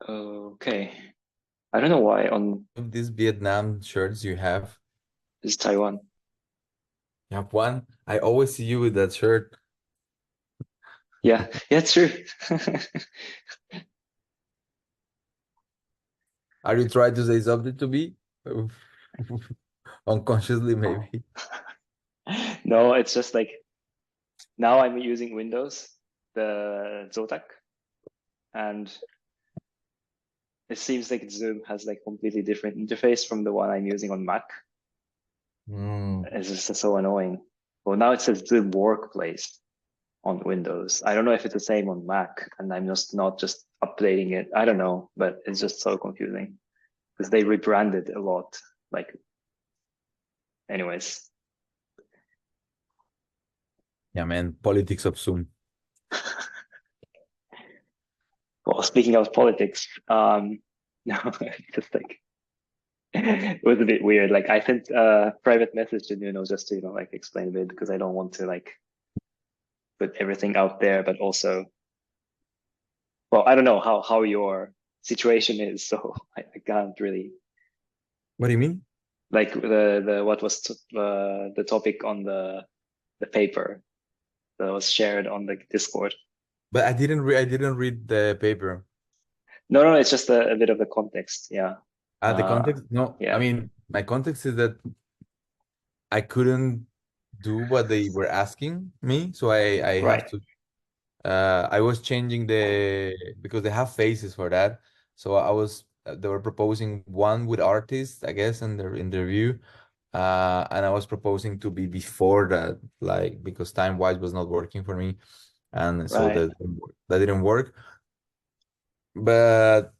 Okay. I don't know why on These Vietnam shirts you have. this Taiwan. You have one. I always see you with that shirt. Yeah, yeah, it's true. Are you trying to say something to me? Unconsciously, maybe. No, it's just like now I'm using Windows, the Zotac, and it seems like Zoom has like completely different interface from the one I'm using on Mac. Hmm. It's just so annoying. Well, now it says Zoom Workplace on Windows. I don't know if it's the same on Mac, and I'm just not just updating it. I don't know, but it's just so confusing because they rebranded a lot. Like, anyways. Yeah, man. Politics of Zoom. Well, speaking of politics, no, just like it was a bit weird. Like I sent a private message to Nuno just to, like explain a bit because I don't want to like put everything out there, but also, well, I don't know how your situation is, so I can't really What do you mean? like the what was the topic on the paper that was shared on the Discord. But I didn't read the paper. No, no, it's just a bit of the context. Yeah. The Uh, context? No, I yeah. mean, my context is that I couldn't do what they were asking me, so I have Right. to. I was changing the because they have phases for that. So I was they were proposing one with artists, I guess, in their interview. And I was proposing to be before that, like because time-wise was not working for me, and so Right. that didn't work. But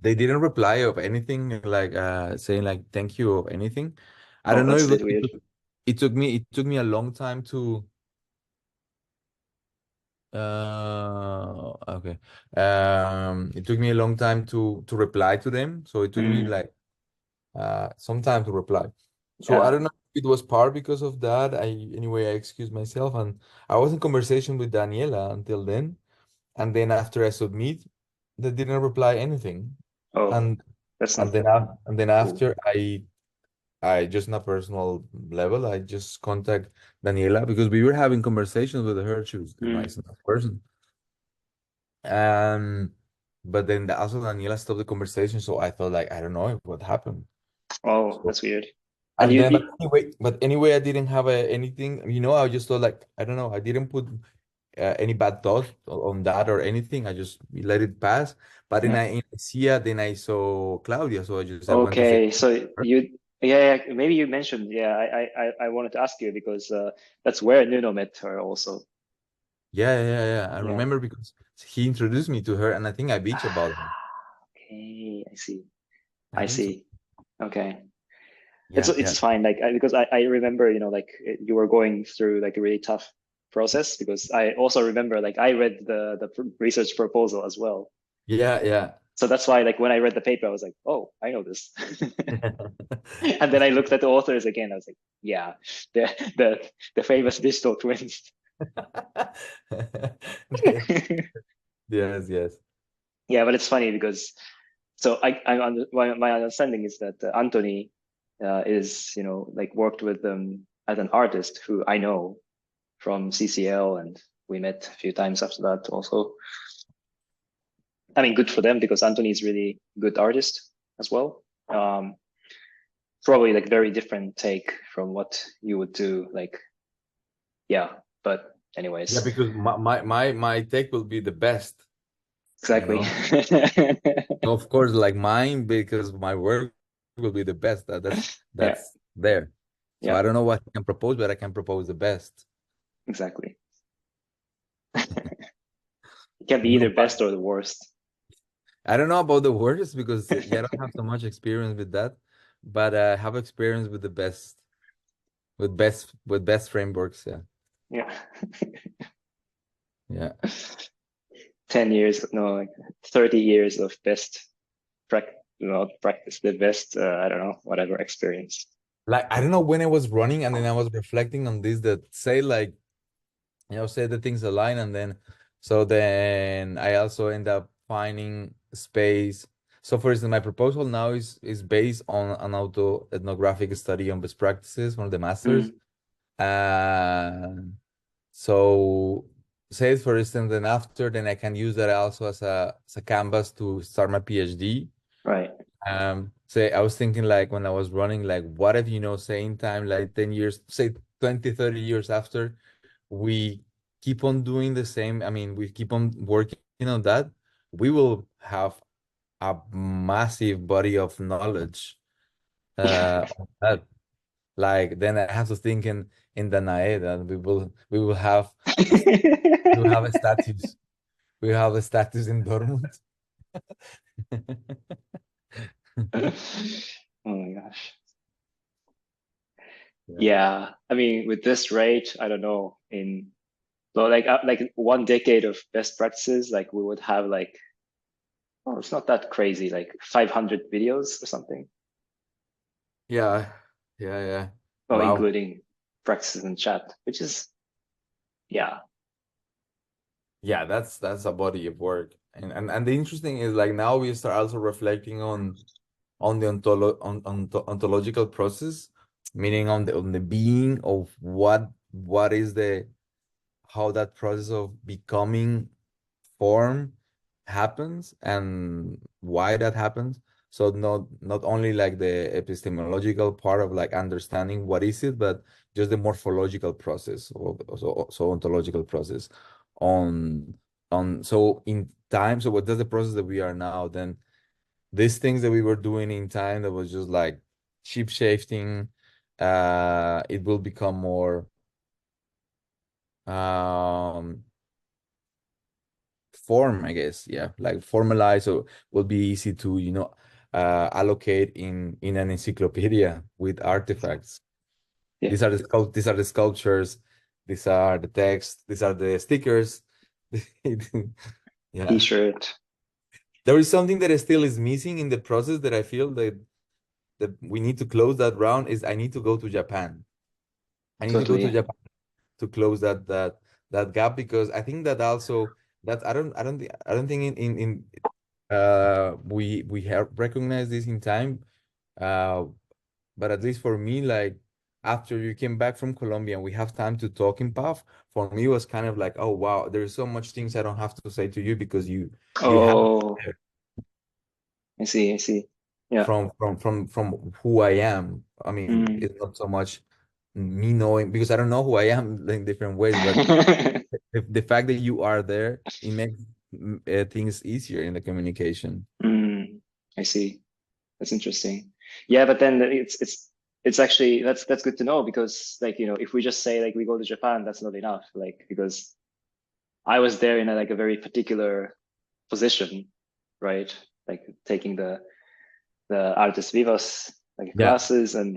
they didn't reply of anything like saying like thank you or anything. I Oh, don't know that's a if bit weird. it took me a long time to okay. It took me a long time to reply to them. So it took me Mm, like some time to reply. So I yeah. don't know if it was part because of that. I excused myself and I was in conversation with Daniela until then. And then after I submit, they didn't reply anything. Oh, And that's not and then cool. after I just on a personal level, I just contact Daniela because we were having conversations with her. She was a Mm. nice enough person. Um, but then also Daniela stopped the conversation, so I thought like I don't know what happened. Oh, So that's weird. And and then but anyway, I didn't have anything. I just thought like I don't know. I didn't put any bad thought on that or anything. I just let it pass. But then yeah. I see it, then I saw Claudia, so I went to say Okay, so her. yeah, maybe you mentioned, yeah, I wanted to ask you because that's where Nuno met her also. Yeah. I Yeah. remember because he introduced me to her, and I think I bitch about her. Ah, okay, I see. I I think so. see. Okay. It's Yeah. it's fine. Like because I remember, like you were going through like a really tough process because I also remember like I read the research proposal as well. Yeah. So that's why like when I read the paper, I was like, oh, I know this. And then I looked at the authors again. I was like, yeah, the the famous digital twins. Yes. Yeah, but it's funny because so my understanding is that Anthony is like worked with them as an artist who I know from CCL, and we met a few times after that also. I mean, good for them because Anthony is really good artist as well. Probably like very different take from what you would do. Like, yeah, but Yeah, anyways, because my take will be the best, you exactly. know. Of course, like mine, because my work will be the best. Yeah, That's there. So yeah, I don't know what I can propose, but I can propose the best. exactly. It can be No, either but best or the worst. I don't know about the worst because yeah, I don't have so much experience with that, but I have experience with the best, with best frameworks. Yeah, Yeah. yeah. 10 years, no, like 30 years of best practice the best, I don't know, whatever experience. Like I don't know when I was running, and then I was reflecting on this that say like say the things align, and then I also end up finding space. So for instance, my proposal now is based on an auto ethnographic study on best practices, one of the masters. Mm, So say for instance, then after, then I can use that also as a canvas to start my PhD. right. Say I was thinking like when I was running, like what if, same time, like 10 years, say 20, 30 years after, we keep on doing the same. I mean, we keep on working on that. We will have a massive body of knowledge on that. Like then I have to think in Danae that we will have a, we will have a status. We have a status in Dortmund. Oh my gosh. Yeah. Yeah. I mean, with this rate, I don't know, like 1 decade of best practices, like we would have like, oh, it's not that crazy, like 500 videos or something. Yeah. Yeah. Yeah. Well, Wow. including practices in chat, which is, yeah. Yeah, that's a body of work. And the interesting is like now we start also reflecting on the ontological process, meaning on the being of what is the how that process of becoming form happens and why that happens. So not only like the epistemological part of like understanding what is it, but just the morphological process or so ontological process on so in time. So what does the process that we are now, then these things that we were doing in time that was just like shape shifting, it will become more um form, I guess. Yeah, like formalized, so will be easy to, allocate in an encyclopedia with artifacts. Yeah. These are the sculptures, these are the text, these are the stickers. Yeah. T-shirt. There is something that is still is missing in the process that I feel that we need to close that round is I need to go to Japan. I need to go to Totally. Japan to close that gap, because I think that also that I don't think in we have recognized this in time, uh but at least for me, like after you came back from Colombia and we have time to talk in PAF, for me it was kind of like, oh wow, there's so much things I don't have to say to you because you have Oh, I see. I see. Yeah. from who I am. I mean, Mm. it's not so much me knowing because I don't know who I am in different ways, but the fact that you are there, it makes things easier in the communication. Mm. I see. That's interesting. Yeah, but then it's actually that's good to know because like if we just say like we go to Japan, that's not enough. Like because I was there in like a very particular position, right? Like taking the Artes Vivas like Yeah, classes and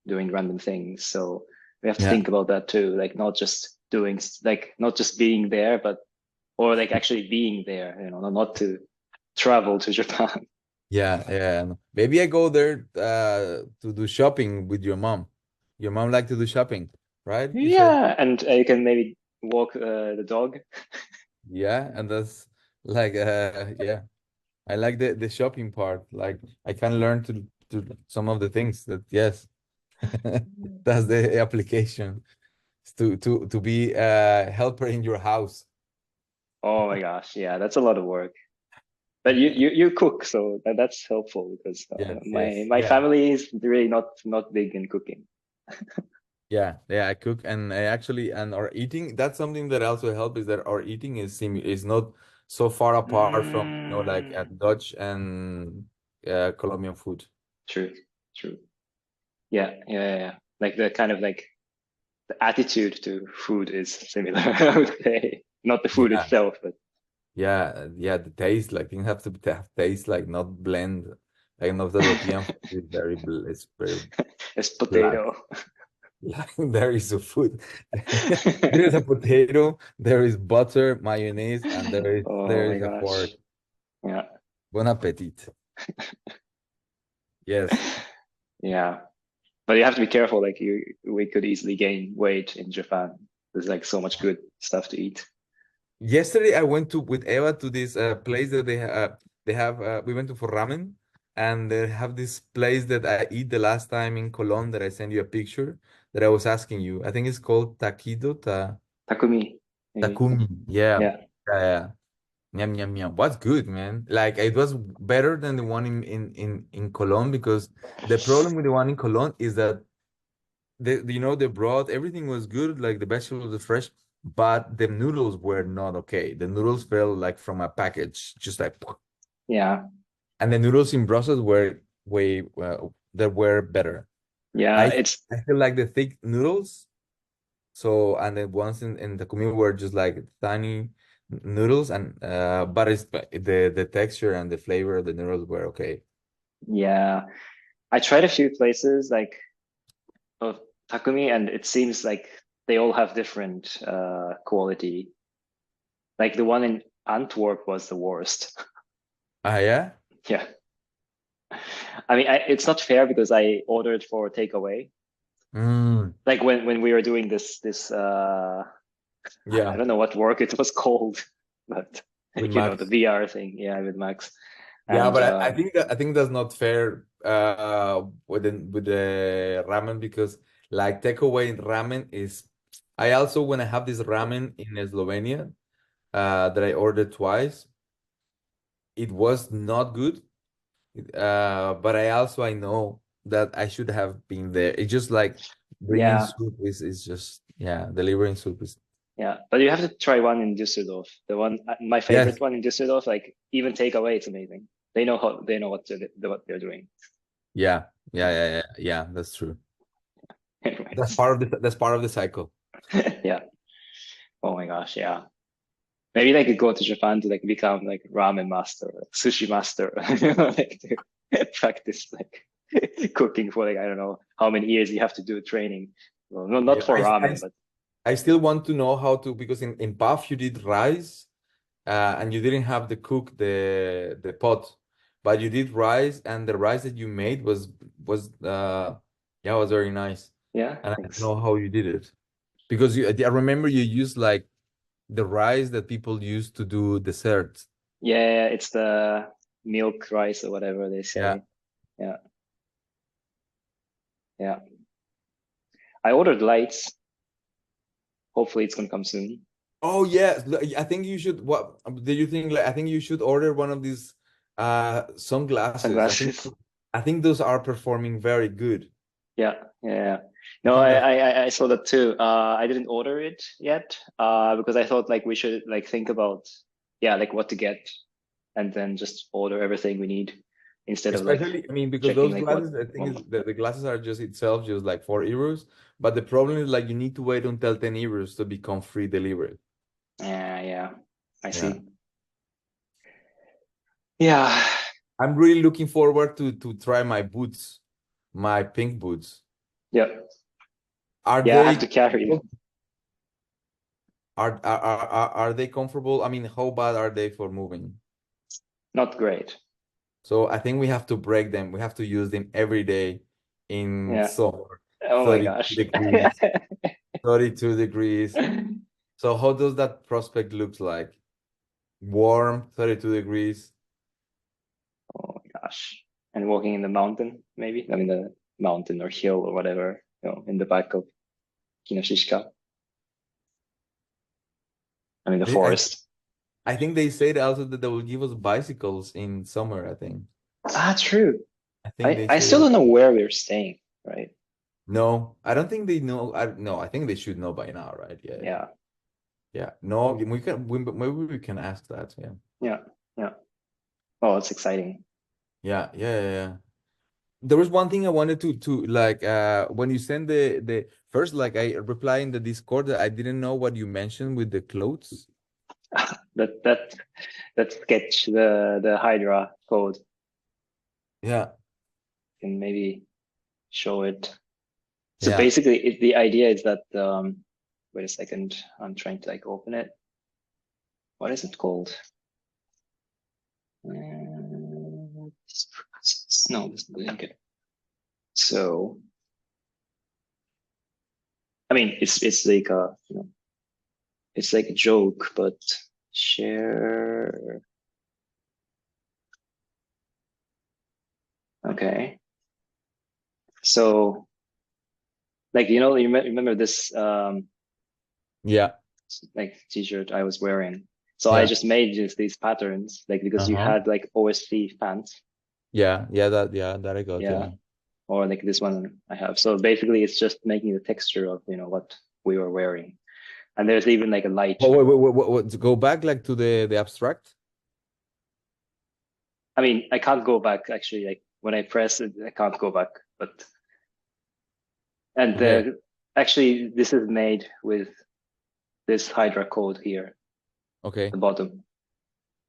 doing random things. So we have to yeah, think about that too, like not just being there, but or like actually being there, not to travel to Japan. yeah, yeah. Maybe I go there to do shopping with your mom. Your mom like to do shopping, right? You said, Yeah, and you can maybe walk the dog. yeah, and that's like yeah. I like the shopping part. Like I can learn to some of the things that, yes. That's the application. Is to be a helper in your house. Oh my gosh, yeah, that's a lot of work. But you cook, so that's helpful because Yes, my yes, my yeah. family is really not big in cooking. Yeah, yeah, I cook and I actually and our eating, that's something that also help is that our eating is not so far apart from, like Mm, Dutch and Colombian food. true, true. Yeah, yeah, yeah, yeah. Like the kind of like the attitude to food is similar, I would say. Not the food Yeah, itself, but yeah, yeah. The taste, like things have to have taste, like not blend. Like not the European food is it's very it's black. potato. Like there is a food. There is a potato, there is butter, mayonnaise, and there is Oh there my is a gosh. pork. Yeah. Bon appetit. Yes. Yeah. But you have to be careful. Like we could easily gain weight in Japan. There's like so much good stuff to eat. Yesterday I went to with Eva to this place that they have we went to for ramen, and they have this place that I eat the last time in Cologne that I sent you a picture that I was asking you. I think it's called Takumi, maybe. Takumi. Yeah. Yeah. Yeah, yeah. Yum yum yum. What's good, man? Like it was better than the one in Cologne, because the problem with the one in Cologne is that the broth, everything was good, like the vegetables were fresh, but the noodles were not okay. The noodles felt like from a package, just like, Yeah. and the noodles in Brussels were way that were better. Yeah. I It's I feel like the thick noodles. So, and the ones in the community were just like tiny noodles, and but but the texture and the flavor of the noodles were okay. yeah. I tried a few places like of Takumi, and it seems like they all have different quality. Like the one in Antwerp was the worst. Ah, yeah. Yeah. I mean, it's not fair because I ordered for takeaway. Mm, Like when we were doing this I yeah, don't know what work it was called, but with the Max. VR thing, yeah, with Max. Yeah, And but I think that's not fair with the ramen, because like takeaway ramen is, I also when I have this ramen in Slovenia that I ordered twice, it was not good. But I know that I should have been there. It's just like bringing yeah, soup is just, yeah, delivering soup is, yeah. But you have to try one in Düsseldorf. The one, my yes, favorite one in Düsseldorf, like even takeaway, it's amazing. They know what they're doing. yeah, yeah, yeah, yeah, yeah, that's true. Anyways, That's part of the cycle. yeah. Oh my gosh, yeah. Maybe they could go to Japan to like become like ramen master, like sushi master, like to practice like cooking for like I don't know how many years you have to do training. Well, no, not Yeah, for ramen, but I still want to know how to, because in PAF you did rice, and you didn't have the cook the pot, but you did rice, and the rice that you made was yeah, was very nice. yeah, And I don't thanks. know how you did it, because I remember you used like the rice that people use to do desserts. Yeah, it's the milk rice or whatever they Yeah. say. Yeah, yeah. I ordered lights. Hopefully, it's gonna come soon. Oh yeah, I think you should. What do you think? Like, I think you should order one of these sunglasses. Sunglasses. I think those are performing very good. Yeah, yeah, yeah. I No, think they're I saw that too. I didn't order it yet because I thought like we should like think about yeah like what to get and then just order everything we need instead of like especially, I mean, because checking those like what glasses, I think one. is the glasses are just itself just like 4 euros, but the problem is like you need to wait until 10 euros to become free delivery. Yeah, yeah. I Yeah. see. Yeah, I'm really looking forward to try my boots, my pink boots. yeah, Are yeah. I have to they carry. are they comfortable? I mean, how bad are they for moving? Not great. So I think we have to break them. We have to use them every day in Yeah. summer, Oh my 32 gosh. degrees, 32 degrees. So how does that prospect looks like? Warm, 32 degrees. Oh my gosh. And walking in the mountain, maybe. I mean the mountain or hill or whatever, in the back of Kinoshishka. I mean the They, forest. I think they said also that they will give us bicycles in summer, I think. Ah, true. I think they I say still that. don't know where we're staying, right? No, I don't think they know. No, I think they should know by now, right? Yeah, yeah. Yeah. Yeah. No, maybe we can ask that. Yeah. Yeah. Yeah. Oh, it's exciting. Yeah, yeah, yeah, yeah. There was one thing I wanted to like when you send the first, like I reply in the Discord that I didn't know what you mentioned with the clothes. That that that sketch, the Hydra code, Yeah, can maybe show it. So yeah. basically, the idea is that wait a second, I'm trying to like open it. What is it called? No, this is the link. So I mean, it's like a it's like a joke, but share. Okay. So like, you know, remember this Yeah. like t-shirt I was wearing. So I Yeah. just made just these patterns, like because you Uh-huh. had like OSC pants, Yeah. Yeah, that I got. yeah, Yeah. or like this one I have. So basically, it's just making the texture of what we were wearing, and there's even like a light. Oh, wait. Go back like to the abstract. I mean, I can't go back actually. Like when I press it, I can't go back. But and Okay. actually, this is made with this Hydra code here, Okay. the bottom.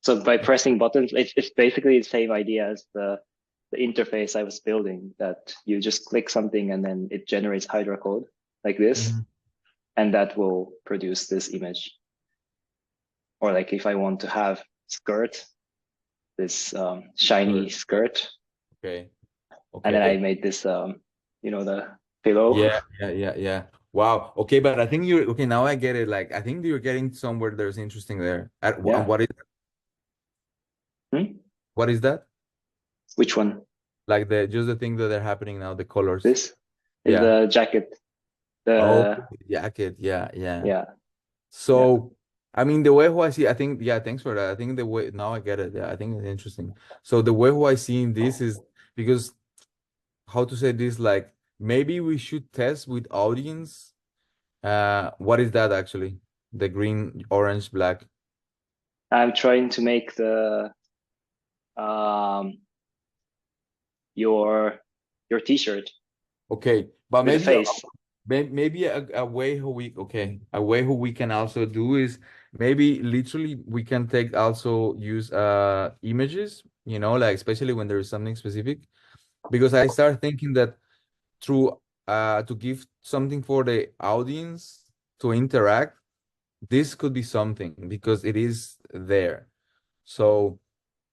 So by pressing buttons, it's basically the same idea as the interface I was building, that you just click something and then it generates Hydra code like this, Mhm. and that will produce this image. Or like if I want to have skirt, this shiny Sure. skirt, Okay. and then I Okay. made this, the pillow. Yeah. Wow. Okay, but I think you're okay now. I get it. Like I think you're getting somewhere there's interesting there. And Yeah. Hmm? what is that? Which one? Like the just the thing that they're happening now, the colors. This is Yeah. the jacket. Oh, The the jacket. Yeah. Yeah, yeah. So, I mean, the way who I see, I think, yeah, thanks for that. I think the way now I get it. Yeah, I think it's interesting. So the way who I see in this is because how to say this, like maybe we should test with audience. What is that actually? The green, orange, black. I'm trying to make the um your your t-shirt Okay, but with a maybe face. maybe a way who we a way who we can also do is maybe literally we can take also use images, like especially when there is something specific. Because I start thinking that through to give something for the audience to interact, this could be something because it is there. So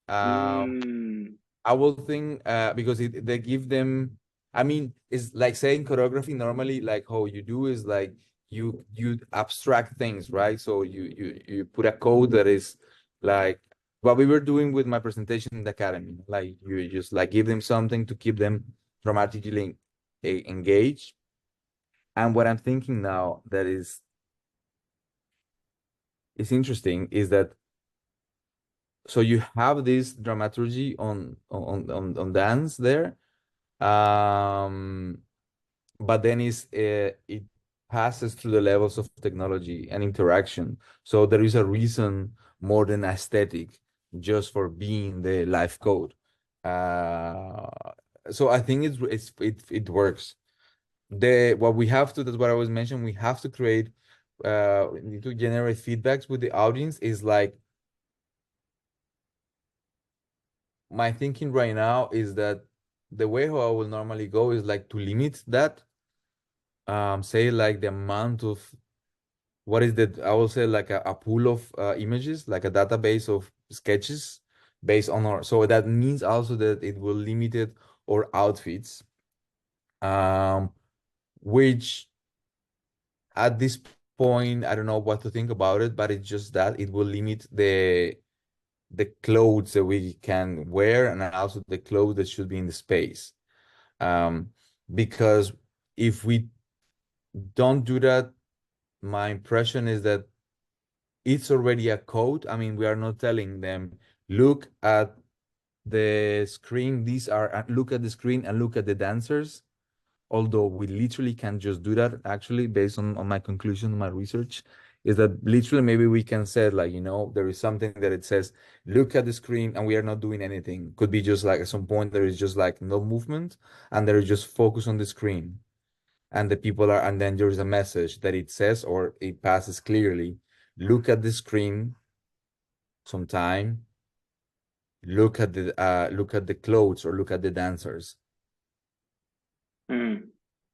Mm, I will think because they give them. I mean, it's like saying choreography normally. Like how you do is like you abstract things, right? So you put a code that is like what we were doing with my presentation in the academy. Like you just like give them something to keep them dramatically engaged. And what I'm thinking now that is interesting is that so you have this dramaturgy on dance there. Um, but then it passes through the levels of technology and interaction. So there is a reason more than aesthetic just for being the life code. Uh, so I think it works. What we have to, that's what I was mentioning, we have to create we need to generate feedbacks with the audience is like my thinking right now is that the way how I will normally go is like to limit that say like the amount of what is that I will say like a pool of images, like a database of sketches based on our, so that means also that it will limit it or outfits um which at this point I don't know what to think about it, but it's just that it will limit the clothes that we can wear and also the clothes that should be in the space um because if we don't do that, my impression is that it's already a code. I mean, we are not telling them, look at the screen, these are, look at the screen and look at the dancers. Although we literally can just do that, actually, based on my conclusion, my research, is that literally maybe we can say, like, there is something that it says, look at the screen, and we are not doing anything. Could be just like at some point there is just like no movement, and there is just focus on the screen and the people are, and then there's a message that it says or it passes clearly. Look at the screen sometime. Look at the clothes or look at the dancers. mm,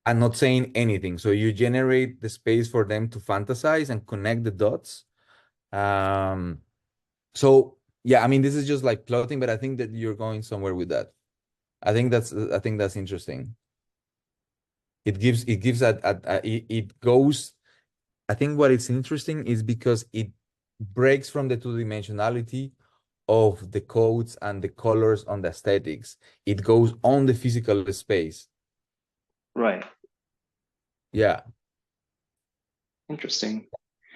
I'm not saying anything. So you generate the space for them to fantasize and connect the dots. Um, so yeah, I mean this is just like plotting, but I think that you're going somewhere with that. I think that's interesting. It gives it goes. I think what is interesting is because it breaks from the two-dimensionality of the codes and the colors on the aesthetics. It goes on the physical space. Right. Yeah. Interesting.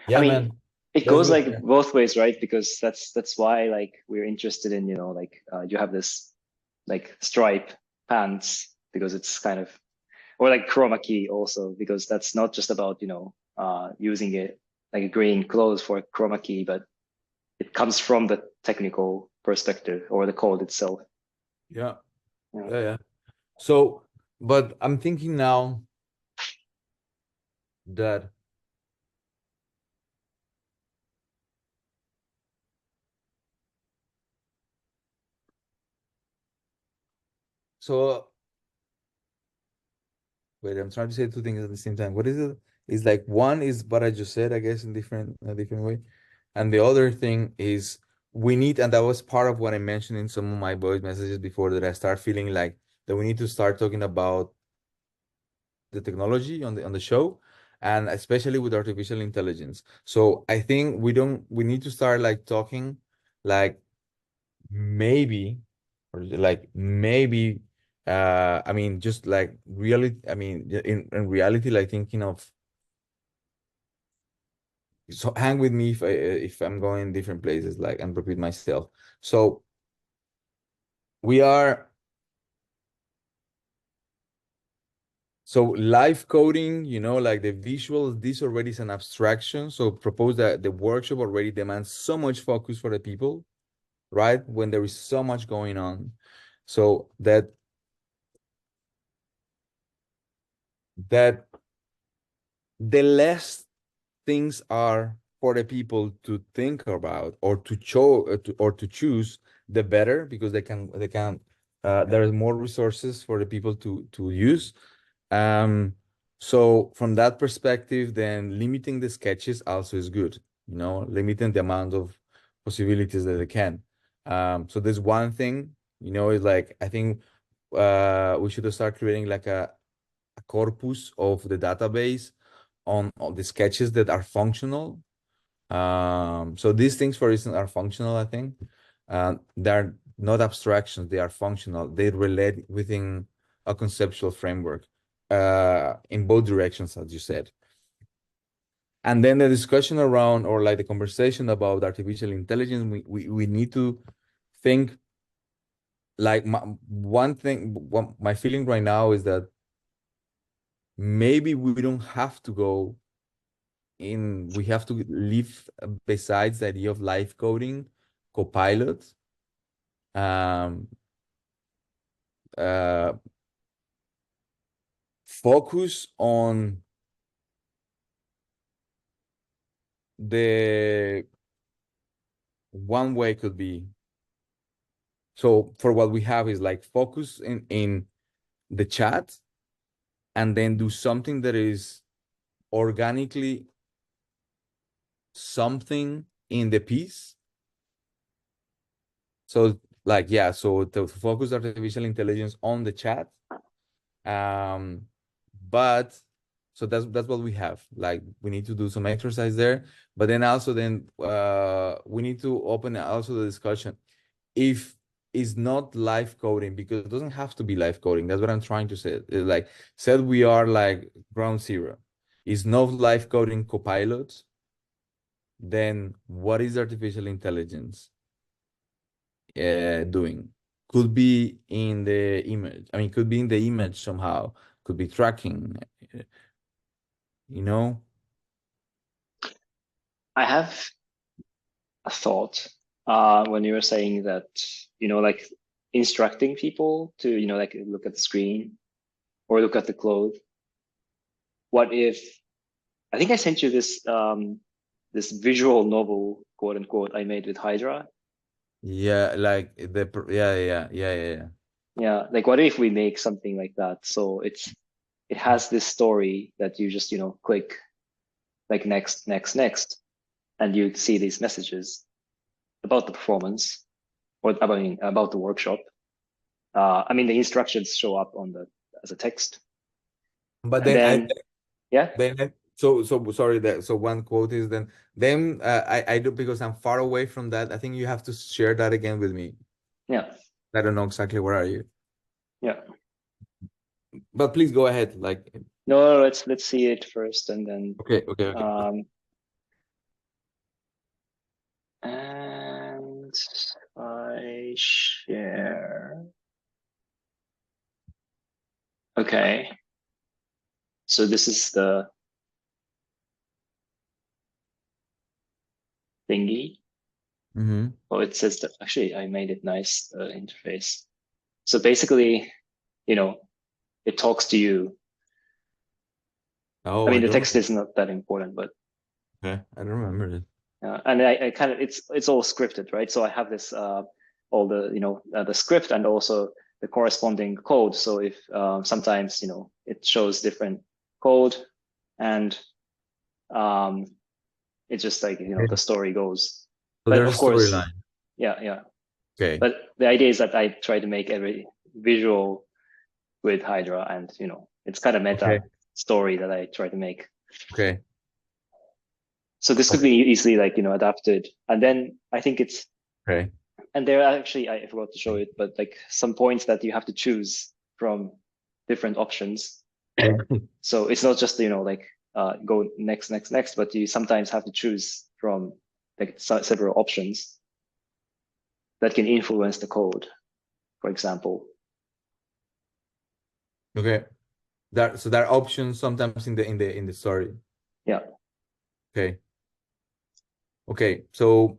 I Yeah, mean, man. it That's goes what, like both ways, right? Because that's why like we're interested in, like you have this like stripe pants because it's kind of, or like chroma key also, because that's not just about, using it like a green clothes for chroma key, but it comes from the technical perspective or the code itself. yeah. Yeah. Yeah, yeah. So, but I'm thinking now that so wait, I'm trying to say two things at the same time. What is it? It's like one is what I just said, I guess, in a different way. And the other thing is we need, and that was part of what I mentioned in some of my voice messages before, that I start feeling like that we need to start talking about the technology on the show, and especially with artificial intelligence. So I think we need to start like talking like maybe, or like maybe, I mean, just like really, I mean, in reality, like thinking of, so hang with me if I'm going different places, like, and repeat myself. So we are, so live coding, like the visuals, this already is an abstraction. So propose that the workshop already demands so much focus for the people, right? When there is so much going on. So that the less things are for the people to think about or to show or to choose, the better, because they can there is more resources for the people to use. um so from that perspective, then limiting the sketches also is good, limiting the amount of possibilities that they can. So there's one thing, is like, I think we should start creating like a corpus of the database on the sketches that are functional. So these things, for instance, are functional, I think. They're not abstractions, they are functional. They relate within a conceptual framework in both directions, as you said. And then the discussion around, or like the conversation about artificial intelligence, we need to think like, my feeling right now is that maybe we don't have to go in, we have to leave besides the idea of live coding, Copilot, um, uh, focus on the one way could be, so for what we have is like focus in the chat, and then do something that is organically something in the piece. So like, yeah, so to focus artificial intelligence on the chat. Um, but so that's what we have. Like, we need to do some exercise there, but then also we need to open also the discussion if it's not live coding, because it doesn't have to be live coding. That's what I'm trying to say. It's like, said we are like ground zero. Is not live coding Copilot, then what is artificial intelligence doing? Could be in the image. I mean, could be in the image somehow. Could be tracking, you know? I have a thought when you were saying that, like instructing people to, like look at the screen or look at the clothes. What if, I think I sent you this visual novel, quote unquote, I made with Hydra. Yeah, like yeah, yeah, yeah, yeah, yeah. Yeah, like what if we make something like that? So it has this story that you just, click like next, next, next, and you see these messages about the performance or about the workshop. I mean, the instructions show up on the as a text, But and then then yeah, So sorry that so one quote is then I do because I'm far away from that. I think you have to share that again with me. Yeah, I don't know exactly where are you, yeah. but please go ahead. Like, No, let's see it first, and then okay. um, and I share. Okay, so this is the thingy. Mm-hmm. Oh, it says that actually I made it nice, interface. So basically, you know, it talks to you. I Oh, I mean, the don't text remember. is not that important, but Okay, I don't remember it. and I kind of it's all scripted, right? So I have this all the the script and also the corresponding code. So if sometimes it shows different code and um, it's just like Okay. the story goes. So But there's of a course, storyline. yeah. Okay. But the idea is that I try to make every visual with Hydra, and it's kind of Okay. meta story that I try to make. Okay. So this could Okay. be easily like adapted, and then I think it's Okay. and there are actually I forgot to show it, but like some points that you have to choose from different options. So it's not just like go next, but you sometimes have to choose from like several options that can influence the code, for example. Okay. So there are options sometimes in the story. Yeah, Okay. Okay. So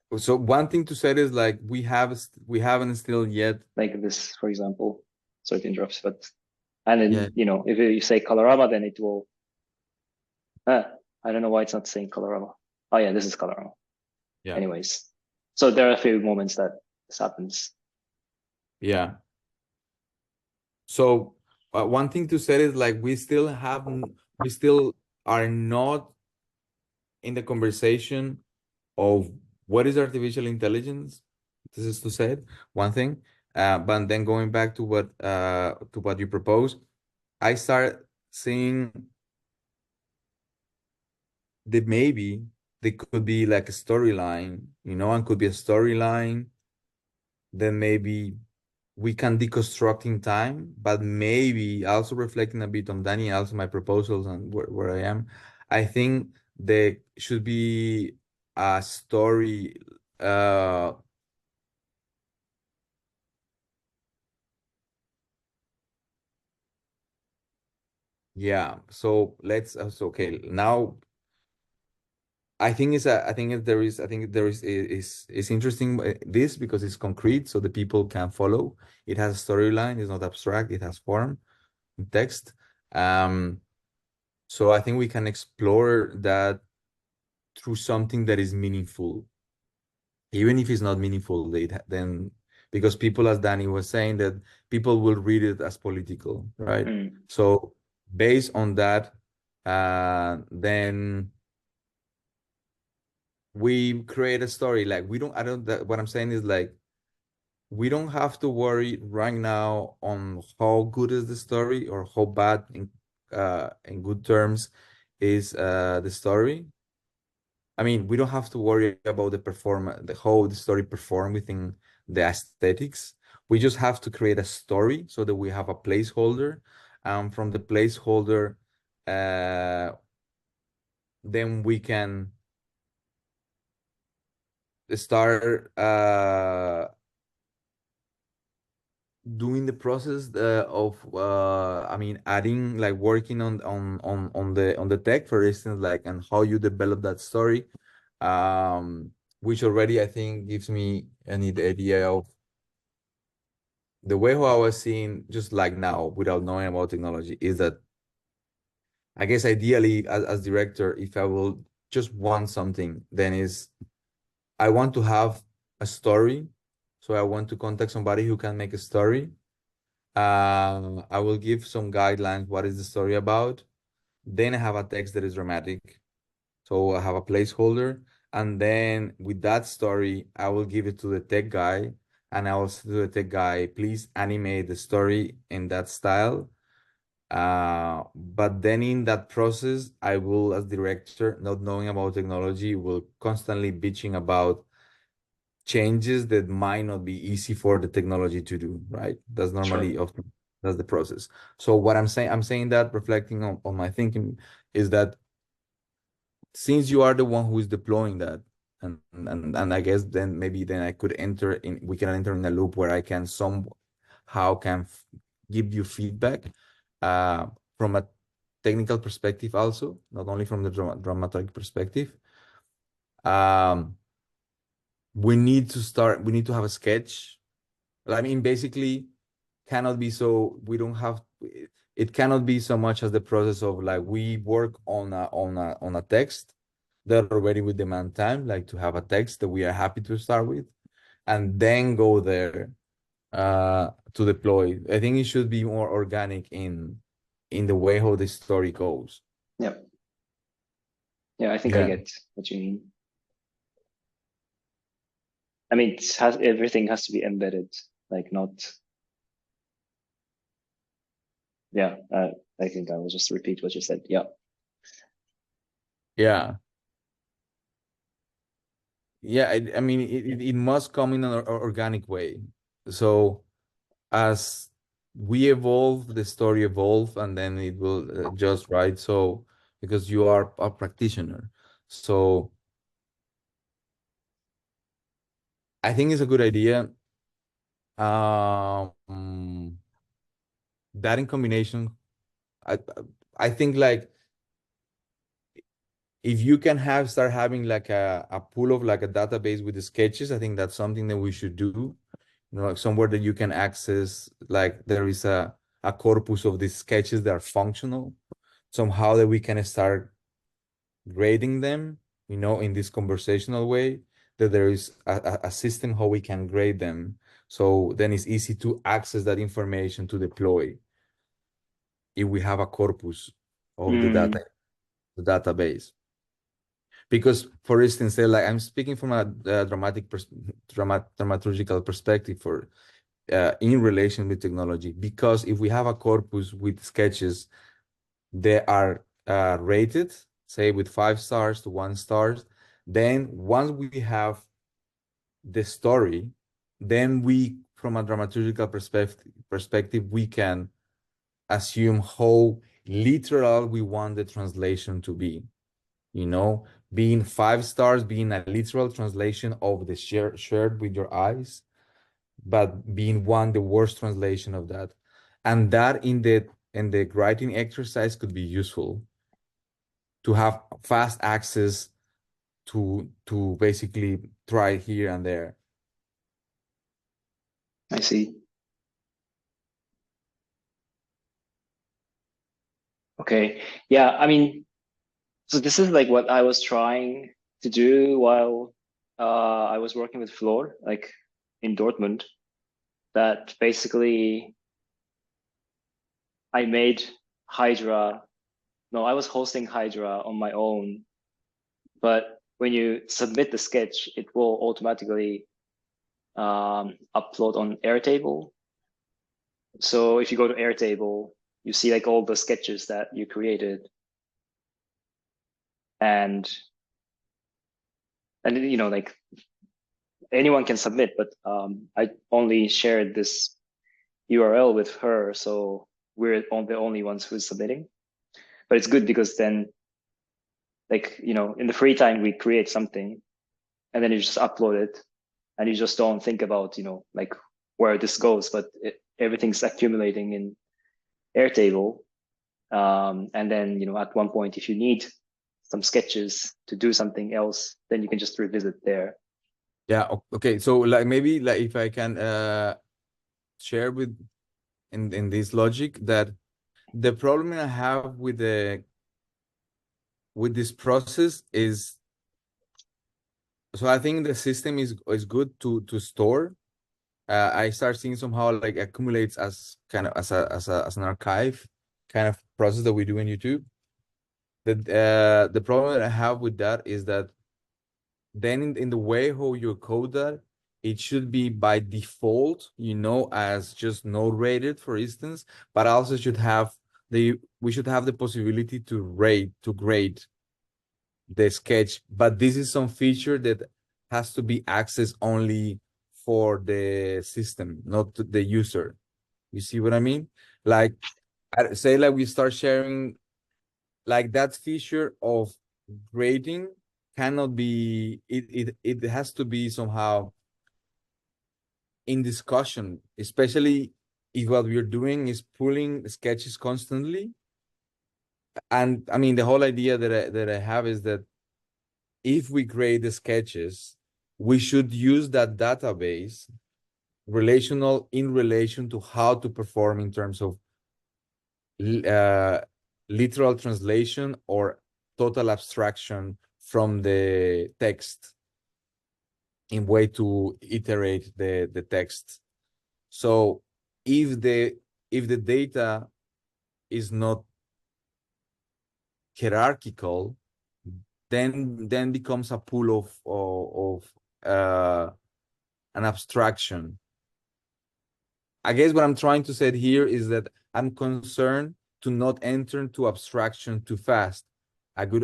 one thing to say is like we haven't still yet. like this, for example. So it interrupts, but and Yeah. then if you say Colorama, then it will. Uh, I don't know why it's not saying Colorama. Oh yeah, this is Colorama. Yeah. Anyways, so there are a few moments that this happens. Yeah. So one thing to say is like we still are not in the conversation of what is artificial intelligence. This is to say it, one thing. But then going back to what you propose, I start seeing that maybe there could be like a storyline, and could be a storyline. Then maybe we can deconstruct in time, but maybe also reflecting a bit on Danny, also my proposals and where I am. I think there should be a story. Yeah. So so okay. Now I think there is interesting this because it's concrete, so the people can follow. It has a storyline. It's not abstract. It has form, text. Um, so I think we can explore that through something that is meaningful, even if it's not meaningful. Then because people, as Danny was saying, that people will read it as political, right? Mm. So based on that, then we create a story. Like we don't. I don't. What I'm saying is like we don't have to worry right now on how good is the story or how bad in good terms is the story. I mean, we don't have to worry about the performance, the how the story perform within the aesthetics. We just have to create a story so that we have a placeholder. From the placeholder, uh, then we can start doing the process of I mean adding like working on the tech, for instance, like and how you develop that story, um which already I think gives me any idea of the way how I was seeing just like now without knowing about technology is that I guess ideally as director, if I will just want something, then is I want to have a story. So I want to contact somebody who can make a story. I will give some guidelines. What is the story about? Then I have a text that is dramatic. So I have a placeholder. And then with that story, I will give it to the tech guy. And I will say to the tech guy, please animate the story in that style. But then in that process, I will, as director, not knowing about technology, will constantly bitching about changes that might not be easy for the technology to do, right? That's Sure. normally often that's the process. So what I'm saying that reflecting on my thinking is that since you are the one who is deploying that, and I guess then maybe then I could enter in, we can enter in a loop where I can somehow give you feedback from a technical perspective also, not only from the dramaturgic perspective. Um, we need to have a sketch. I mean, basically, cannot be so we don't have it cannot be so much as the process of like we work on a text that already would demand time, like to have a text that we are happy to start with, and then go there to deploy. I think it should be more organic in the way how the story goes. Yeah. Yeah, I think I Yeah. get what you mean. I mean, everything has to be embedded, like not. Yeah, I think I will just repeat what you said. Yeah. Yeah. Yeah, I mean, it must come in an organic way. So as we evolve, the story evolve, and then it will just right. So because you are a practitioner, so I think it's a good idea. Um, that in combination, I I think like if you can start having like a pool of like a database with the sketches, I think that's something that we should do. You know, like somewhere that you can access, like there is a corpus of these sketches that are functional, somehow that we can start grading them, you know, in this conversational way, that there is a system how we can grade them. So then it's easy to access that information to deploy if we have a corpus of Mm, the database. Because, for instance, say, like I'm speaking from a dramaturgical perspective for in relation with technology. Because if we have a corpus with sketches, they are rated, say with 5 stars to 1 stars. Then once we have the story, then we, from a dramaturgical perspective, we can assume how literal we want the translation to be. You know, being 5 stars, being a literal translation of the shared with your eyes, but being the worst translation of that. And that in the writing exercise could be useful to have fast access to basically try here and there. I see. Okay. Yeah, I mean, so this is like what I was trying to do while I was working with Floor, like in Dortmund, that basically I made Hydra. No, I was hosting Hydra on my own, but when you submit the sketch, it will automatically upload on Airtable. So if you go to Airtable, you see like all the sketches that you created, and you know, like anyone can submit, but I only shared this URL with her, so we're the only ones who's submitting. But it's good because then, like, you know, in the free time we create something, and then you just upload it, and you just don't think about, you know, like where this goes, but everything's accumulating in Airtable. And then, you know, at one point, if you need some sketches to do something else, then you can just revisit there. Yeah, okay. So like maybe like if I can share with in this logic that the problem I have with this process is, so I think the system is good to store. I start seeing somehow like accumulates as kind of as an archive kind of process that we do in YouTube. The problem that I have with that is that then in the way how you code that, it should be by default, you know, as just node rated, for instance, but also should have we should have the possibility to grade the sketch, but this is some feature that has to be accessed only for the system, not to the user. You see what I mean? Like, say like we start sharing, like that feature of grading cannot be, it has to be somehow in discussion, especially if what we're doing is pulling sketches constantly. And I mean, the whole idea that I have is that if we grade the sketches, we should use that database relational in relation to how to perform in terms of literal translation or total abstraction from the text in way to iterate the text. So if the data is not hierarchical, then becomes a pool of an abstraction. I guess what I'm trying to say here is that I'm concerned to not enter into abstraction too fast. A good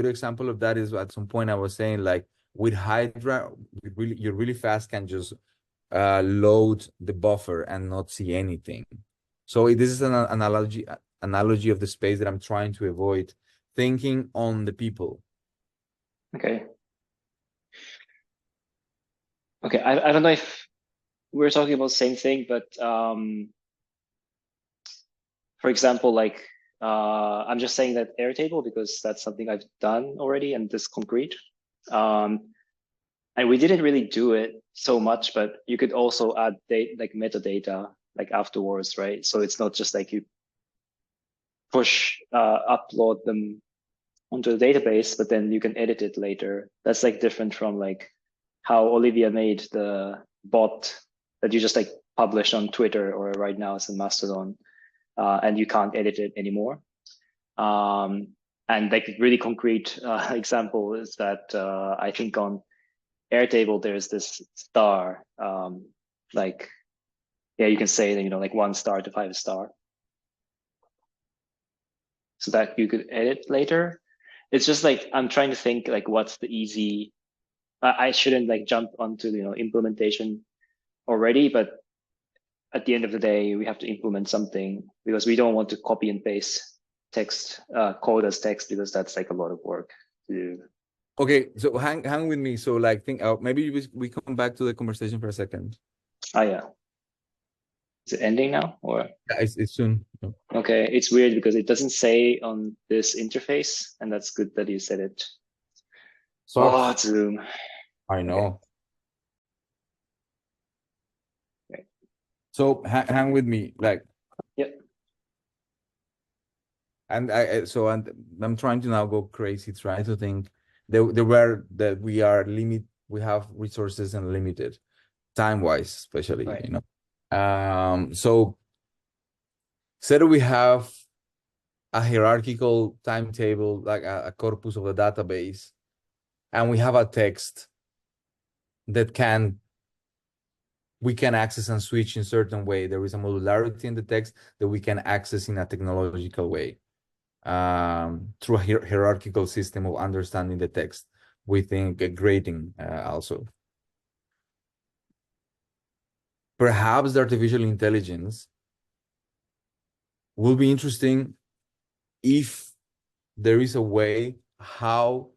example of that is at some point I was saying, like, with Hydra, you really fast can just load the buffer and not see anything. So this is an analogy of the space that I'm trying to avoid, thinking on the people. Okay. Okay, I don't know if we're talking about the same thing, but for example, like I'm just saying that Airtable because that's something I've done already and this concrete. And we didn't really do it so much, but you could also add like metadata like afterwards, right? So it's not just like you push upload them onto the database, but then you can edit it later. That's like different from like how Olivia made the bot that you just like publish on Twitter or right now it's in Mastodon, and you can't edit it anymore. And like a really concrete example is that I think on Airtable there's this star, like yeah, you can say that, you know, like 1 star to 5 star, so that you could edit later. It's just like I'm trying to think like what's the easy. I shouldn't like jump onto, you know, implementation already, but at the end of the day, we have to implement something because we don't want to copy and paste text, code as text, because that's like a lot of work to do. Okay, so hang with me. So like think maybe we come back to the conversation for a second. Ah, yeah. Is it ending now or? Yeah, it's soon. Okay, it's weird because it doesn't say on this interface, and that's good that you said it. Oh, Zoom. I know. Okay. So hang with me, like. Yep. And I'm trying to now go crazy, trying to think that we have resources and limited time-wise, especially, Right. you know. So say that we have a hierarchical timetable, like a corpus of a database, and we have a text that we can access and switch in certain way. There is a modularity in the text that we can access in a technological way, through a hierarchical system of understanding the text. We think grading also. Perhaps the artificial intelligence will be interesting if there is a way how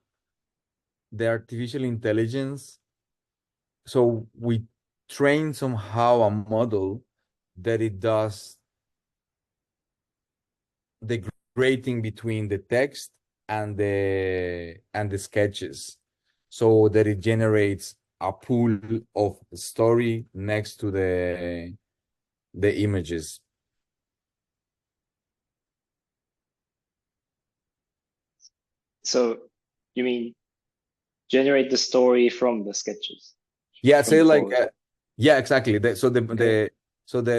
the artificial intelligence, so we train somehow a model that it does the grading between the text and the sketches, so that it generates a pool of story next to the images. So you mean generate the story from the sketches? Yeah, From say the like code. yeah, exactly. Okay.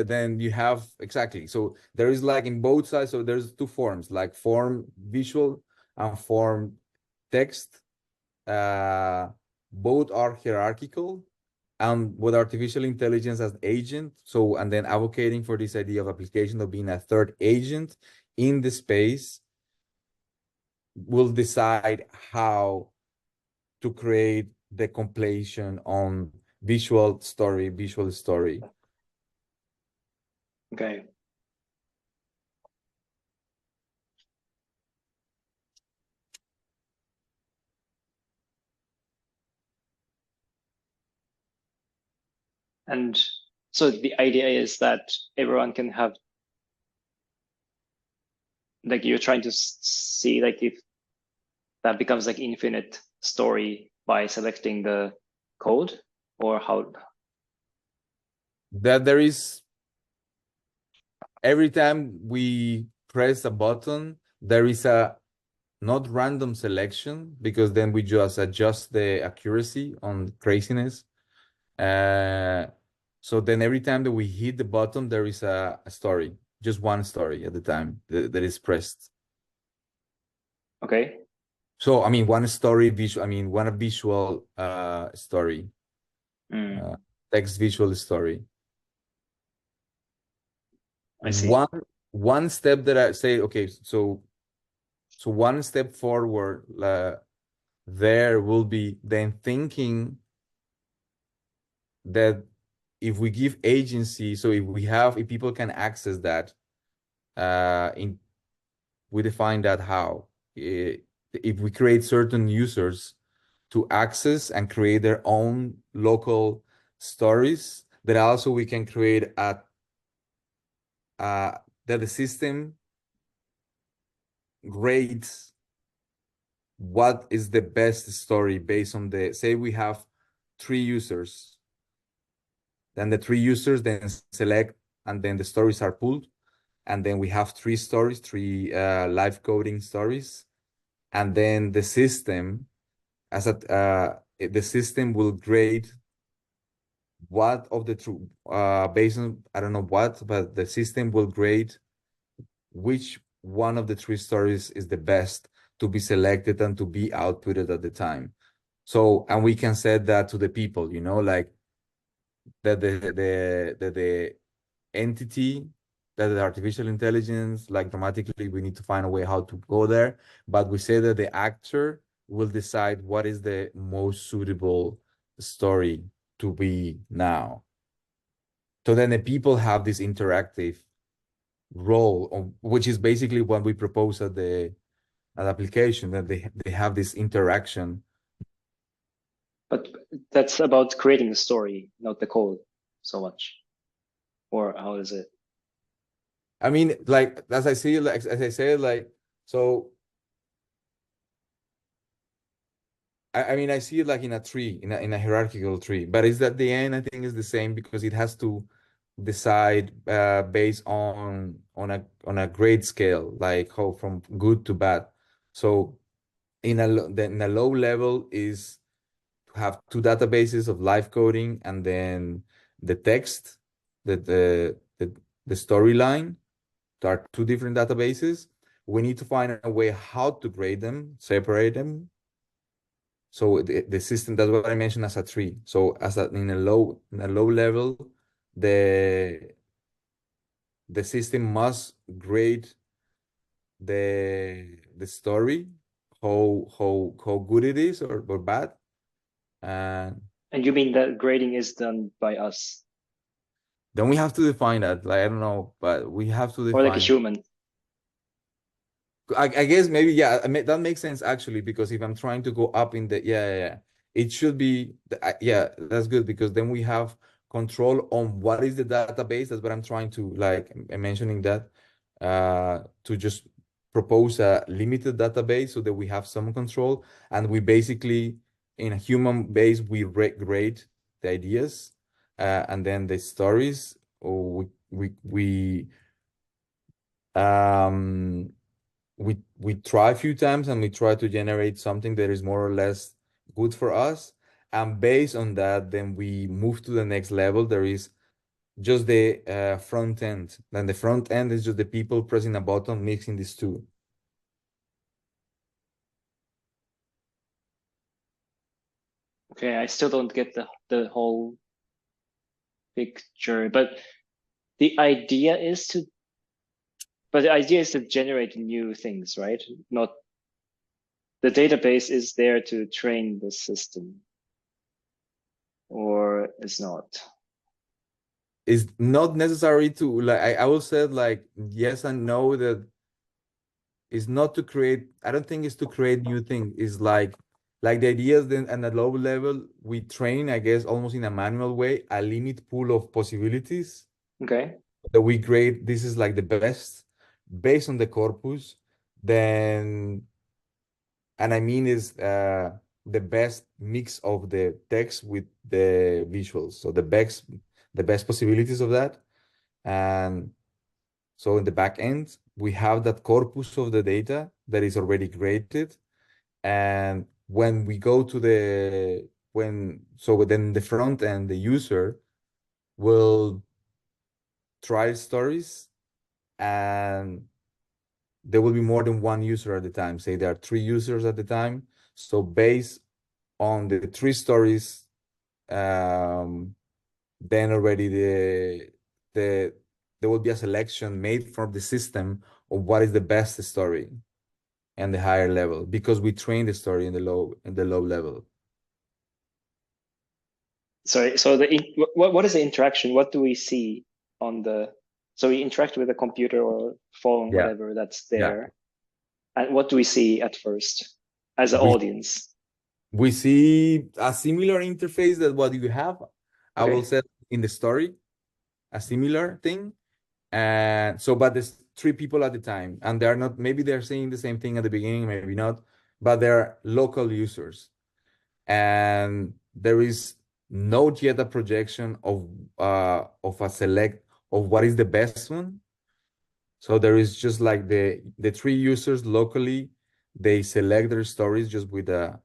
Then you have exactly. So there is like in both sides. So there's two forms, like form visual and form text. Both are hierarchical, and with artificial intelligence as agent. So and then advocating for this idea of application of being a third agent in the space will decide how to create the completion on visual story. Okay. And so the idea is that everyone can have, like, you're trying to see like if that becomes like infinite story by selecting the code, or how? That there is, every time we press a button, there is a not random selection, because then we just adjust the accuracy on craziness. So then every time that we hit the button, there is a story, just one story at the time that is pressed. Okay. So I mean, one story visual. I mean, one visual story, Mm, text visual story. I see. One step that I say, okay, so one step forward, there will be then thinking that if we give agency, so if people can access that, we define that how, if we create certain users to access and create their own local stories, then also we can create that the system rates what is the best story based on the, say we have 3 users, then the 3 users then select, and then the stories are pulled, and then we have 3 stories, 3 live coding stories, and then the system the system will grade what of the true, based on I don't know what, but the system will grade which one of the 3 stories is the best to be selected and to be outputted at the time. So, and we can set that to the people, like that the entity, that the artificial intelligence, like dramatically, we need to find a way how to go there. But we say that the actor will decide what is the most suitable story to be now. So then the people have this interactive role, which is basically what we propose at the application, that they have this interaction. But that's about creating the story, not the code so much. Or how is it? I mean, like as I see, like as I said, like so. I mean, I see it like in a tree, in a hierarchical tree, but is that the end? I think is the same, because it has to decide based on a grade scale, like how from good to bad. So in a low level is to have 2 databases of live coding, and then the text, the storyline. There are 2 different databases. We need to find a way how to grade them, separate them. So the system, that's what I mentioned as a tree. So in a low level, the system must grade the story, how good it is, or bad. And And you mean that grading is done by us, then we have to define that. Like, I don't know, but we have to or like a define. human? I guess maybe, yeah, that makes sense actually, because if I'm trying to go up in the, yeah, it should be, yeah, that's good, because then we have control on what is the database. That's what I'm trying to, like, mentioning that, to just propose a limited database so that we have some control, and we basically, in a human base, we grade the ideas, and then the stories, or um we try a few times, and we try to generate something that is more or less good for us, and based on that, then we move to the next level. There is just the front end. Then the front end is just the people pressing a button, mixing these two. Okay, I still don't get the whole picture, but the idea is to, But the idea is to generate new things, right? Not the database is there to train the system, or it's not. It's not necessary to like I will say like yes and no, that it's not to create. I don't think it's to create new things. It's like the idea is then at a low level we train, I guess, almost in a manual way, a limit pool of possibilities Okay. that we grade. This is like the best based on the corpus. Then, and I mean is the best mix of the text with the visuals. So the best possibilities of that. And so in the back end, we have that corpus of the data that is already created. And when we go to then the front end, the user will try stories, and there will be more than one user at a time. Say there are three users at the time. So based on the three stories, then already the there will be a selection made from the system of what is the best story and the higher level, because we train the story in the low level. Sorry. So what is the interaction? What do we see on the? So we interact with a computer or phone, Yeah, whatever that's yeah. there, and what do we see at first as an We audience? we see a similar interface that what you have. I will Okay. say in the story, a similar thing. And so, but there's three people at the time, and they're not, maybe they're saying the same thing at the beginning, maybe not, but they're local users. And there is not yet a projection of a select of what is the best one. So there is just like the three users locally, they select their stories just with a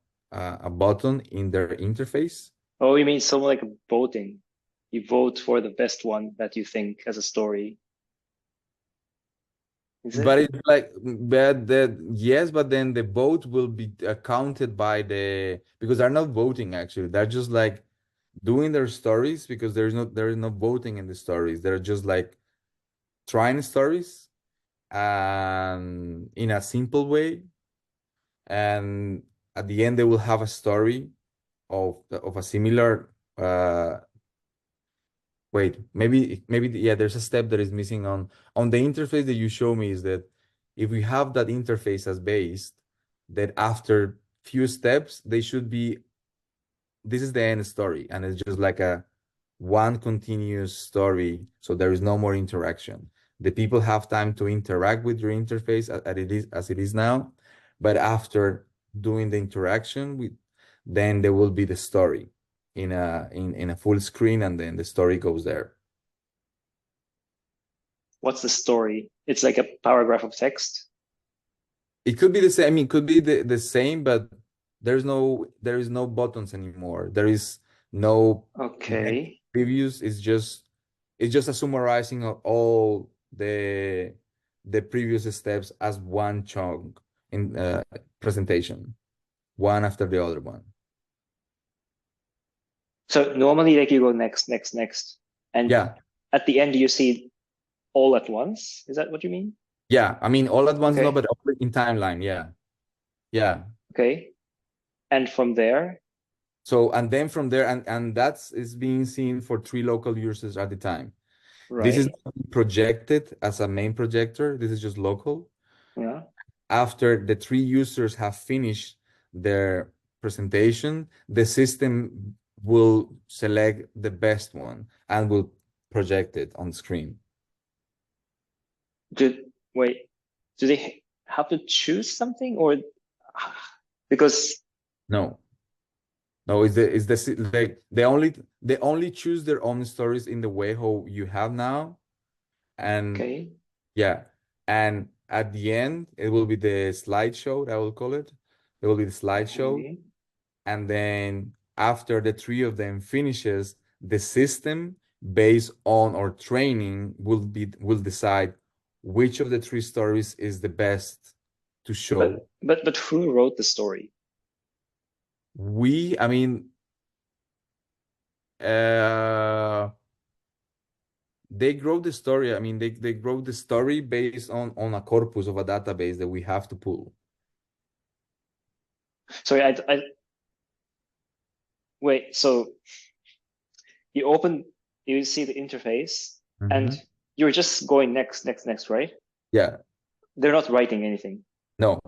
button in their interface. Oh, you mean something like voting? You vote for the best one that you think has a story, is But it? it's like, but that yes, but then the vote will be counted by because they're not voting actually. They're just like doing their stories, because there is no voting in the stories. They're just like trying stories and in a simple way. And at the end they will have a story of a similar wait, maybe yeah, there's a step that is missing on the interface that you show me, is that if we have that interface as based, that after few steps they should be, this is the end story, and it's just like a one continuous story, so there is no more interaction. The people have time to interact with your interface as it is now, but after doing the interaction with, then there will be the story in a full screen, and then the story goes there. What's the story? It's like a paragraph of text. It could be the same. I mean, it could be the same, but there is no buttons anymore. There is no next Okay. previews. It's just a summarizing of all the previous steps as one chunk in presentation, one after the other one. So normally, like you go next, next, next, and Yeah, at the end you see all at once. Is that what you mean? yeah. I mean, all at once, no, Okay. but all in timeline. Yeah, yeah. Okay. And from there, So and then from there, and that's is being seen for three local users at the time. This is right? not projected as a main projector. This is just local. Yeah. After the three users have finished their presentation, the system will select the best one and will project it on screen. Wait. Do they have to choose something, or because No, no, like they only choose their own stories in the way how you have now. And okay, yeah, and at the end, it will be the slideshow, I will call it. It will be the slideshow. okay. And then after the three of them finishes, the system based on our training will decide which of the three stories is the best to show. But who wrote the story? I mean, uh, they grow the story. I mean, they grow the story based on a corpus of a database that we have to pull. Sorry, wait. So you see the interface, and Mhm. you're just going next, right? Yeah. They're not writing anything. No.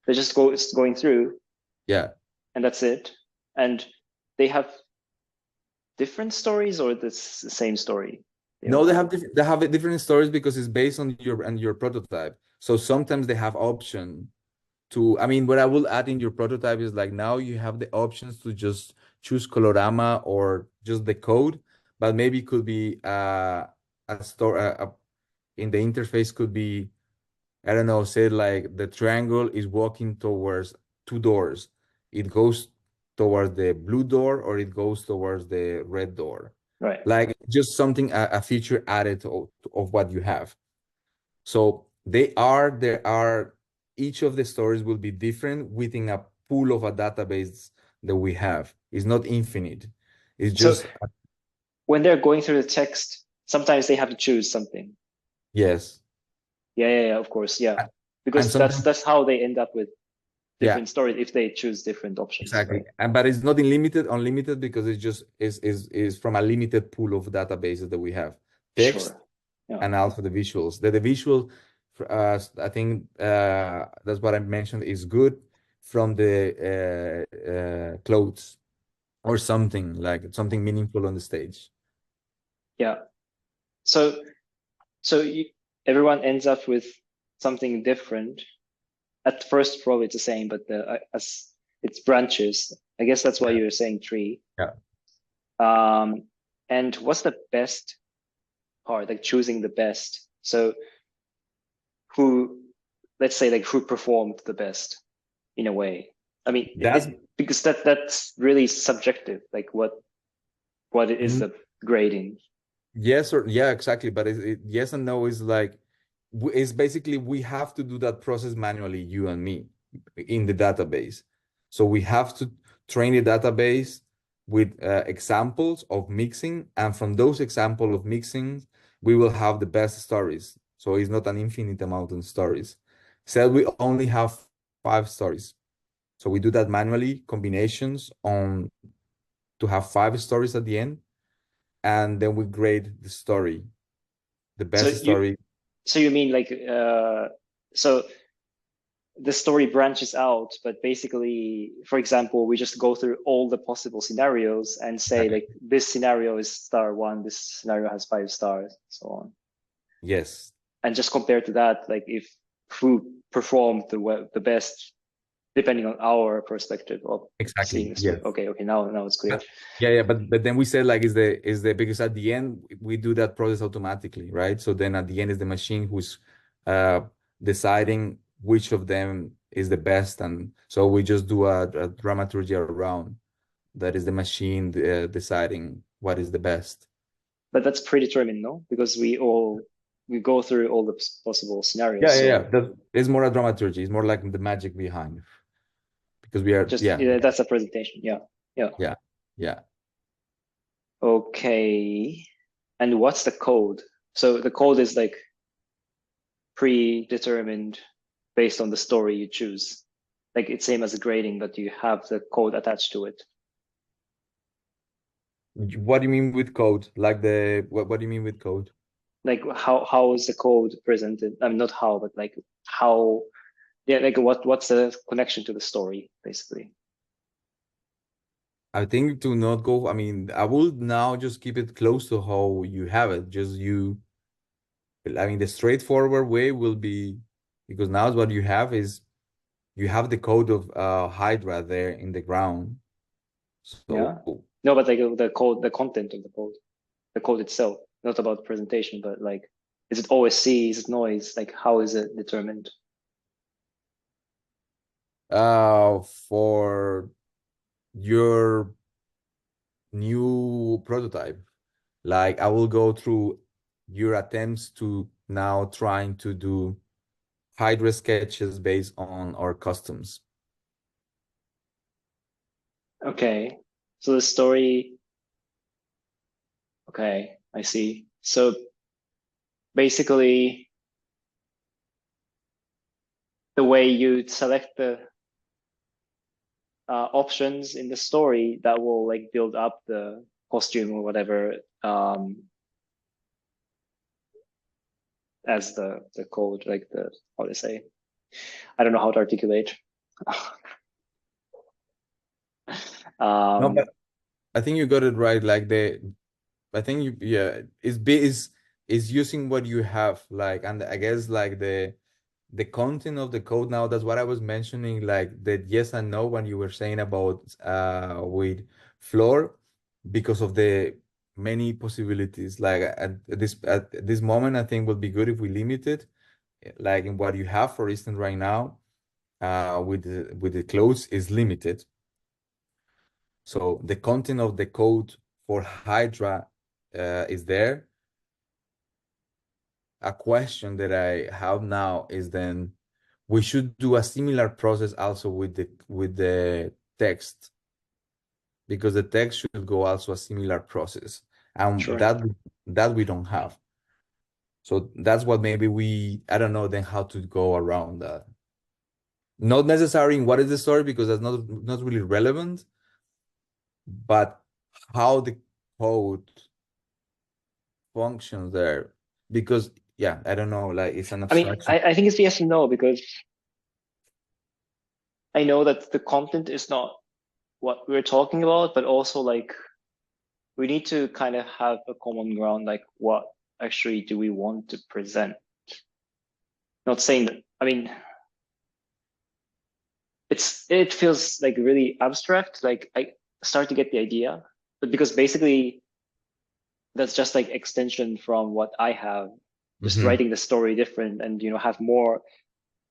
They're just going through, Yeah. and that's it. And they have different stories, or the same story they No, all they have. have different stories because it's based on your prototype. So sometimes they have option to, I mean, what I will add in your prototype is like now you have the options to just choose Colorama or just the code, but maybe it could be a store in the interface could be, I don't know, say like the triangle is walking towards two doors. It goes towards the blue door or it goes towards the red door. Right. Like just something, a feature added of what you have. So there are, each of the stories will be different within a pool of a database that we have. It's not infinite. It's So just, when they're going through the text, sometimes they have to choose something. yes. Yeah, of course, yeah. And Because sometimes, that's how they end up with yeah, different stories if they choose different options, exactly. right? And but it's not unlimited because it's just is from a limited pool of databases that we have. Text Sure. Yeah. and also the visuals. The visual, I think that's what I mentioned is good from the clothes or something like something meaningful on the stage. Yeah. So so you, everyone ends up with something different. At first, probably it's the same, but as it's branches. I guess that's why Yeah. you're saying tree. Yeah. Um, and what's the best part, like choosing the best? So who, let's say, like who performed the best in a way? I mean, That's because that's really subjective. Like what is mm, the grading? yes or yeah, exactly. But yes and no is like it's basically we have to do that process manually, you and me, in the database. So we have to train the database with examples of mixing, and from those examples of mixing, we will have the best stories. So it's not an infinite amount of stories. So we only have 5 stories. So we do that manually, combinations on to have 5 stories at the end, and then we grade the story, the So best story. you mean like so the story branches out, but basically, for example, we just go through all the possible scenarios and say Exactly. like this scenario is star one, this scenario has 5 stars, so on, Yes, and just compare to that, like if who performed the best depending on our perspective of seeing exactly. the story. Yes. Okay, now it's clear. Yeah, but then we said like is the because at the end we do that process automatically, right? So then at the end is the machine who's uh deciding which of them is the best, and so we just do a dramaturgy around that is the machine deciding what is the best. But that's predetermined, no? Because we go through all the possible Yeah, scenarios, yeah, yeah. so That is more a dramaturgy. It's more like the magic behind because we are, just yeah, yeah, that's a presentation. Yeah. yeah, yeah. Okay. And what's the code? So the code is like predetermined based on the story you choose. Like it's same as a grading, but you have the code attached to it. What do you mean with code? Like what do you mean with code? Like how is the code presented? I mean, not how, but like how, yeah, like what's the connection to the story, basically? I think to not go, I mean, I will now just keep it close to how you have it. Just I mean, the straightforward way will be because now what you have is you have the code of Hydra there in the ground. So Yeah. No, but like the code, the content of the code itself, not about the presentation, but like, is it OSC? Is it noise? Like, how is it determined? for your new prototype, like I will go through your attempts to now trying to do Hydra sketches based on our customs. Okay. So the story, okay, I see. So basically the way you select the options in the story that will like build up the costume or whatever as the code, like the, how to say, I don't know how to articulate. No, um, but I think you got it right. Like I think yeah, is using what you have, like, and I guess like the content of the code now, that's what I was mentioning, like the yes and no when you were saying about with Floor, because of the many possibilities. Like at this moment, I think would be good if we limit it, like in what you have, for instance, right now, with the clothes is limited. So the content of the code for Hydra is there. A question that I have now is then we should do a similar process also with the text, because the text should go also a similar process, and sure. that we don't have. So that's what maybe I don't know then how to go around that. Not necessarily in what is the story, because that's not really relevant, but how the code functions there. Because yeah, I don't know, like it's an I mean, abstraction. I think it's yes and no, because I know that the content is not what we're talking about, but also like we need to kind of have a common ground, like what actually do we want to present? Not saying that, I mean, it feels like really abstract. Like I start to get the idea, but because basically that's just like extension from what I have, just Mhm. writing the story different and have more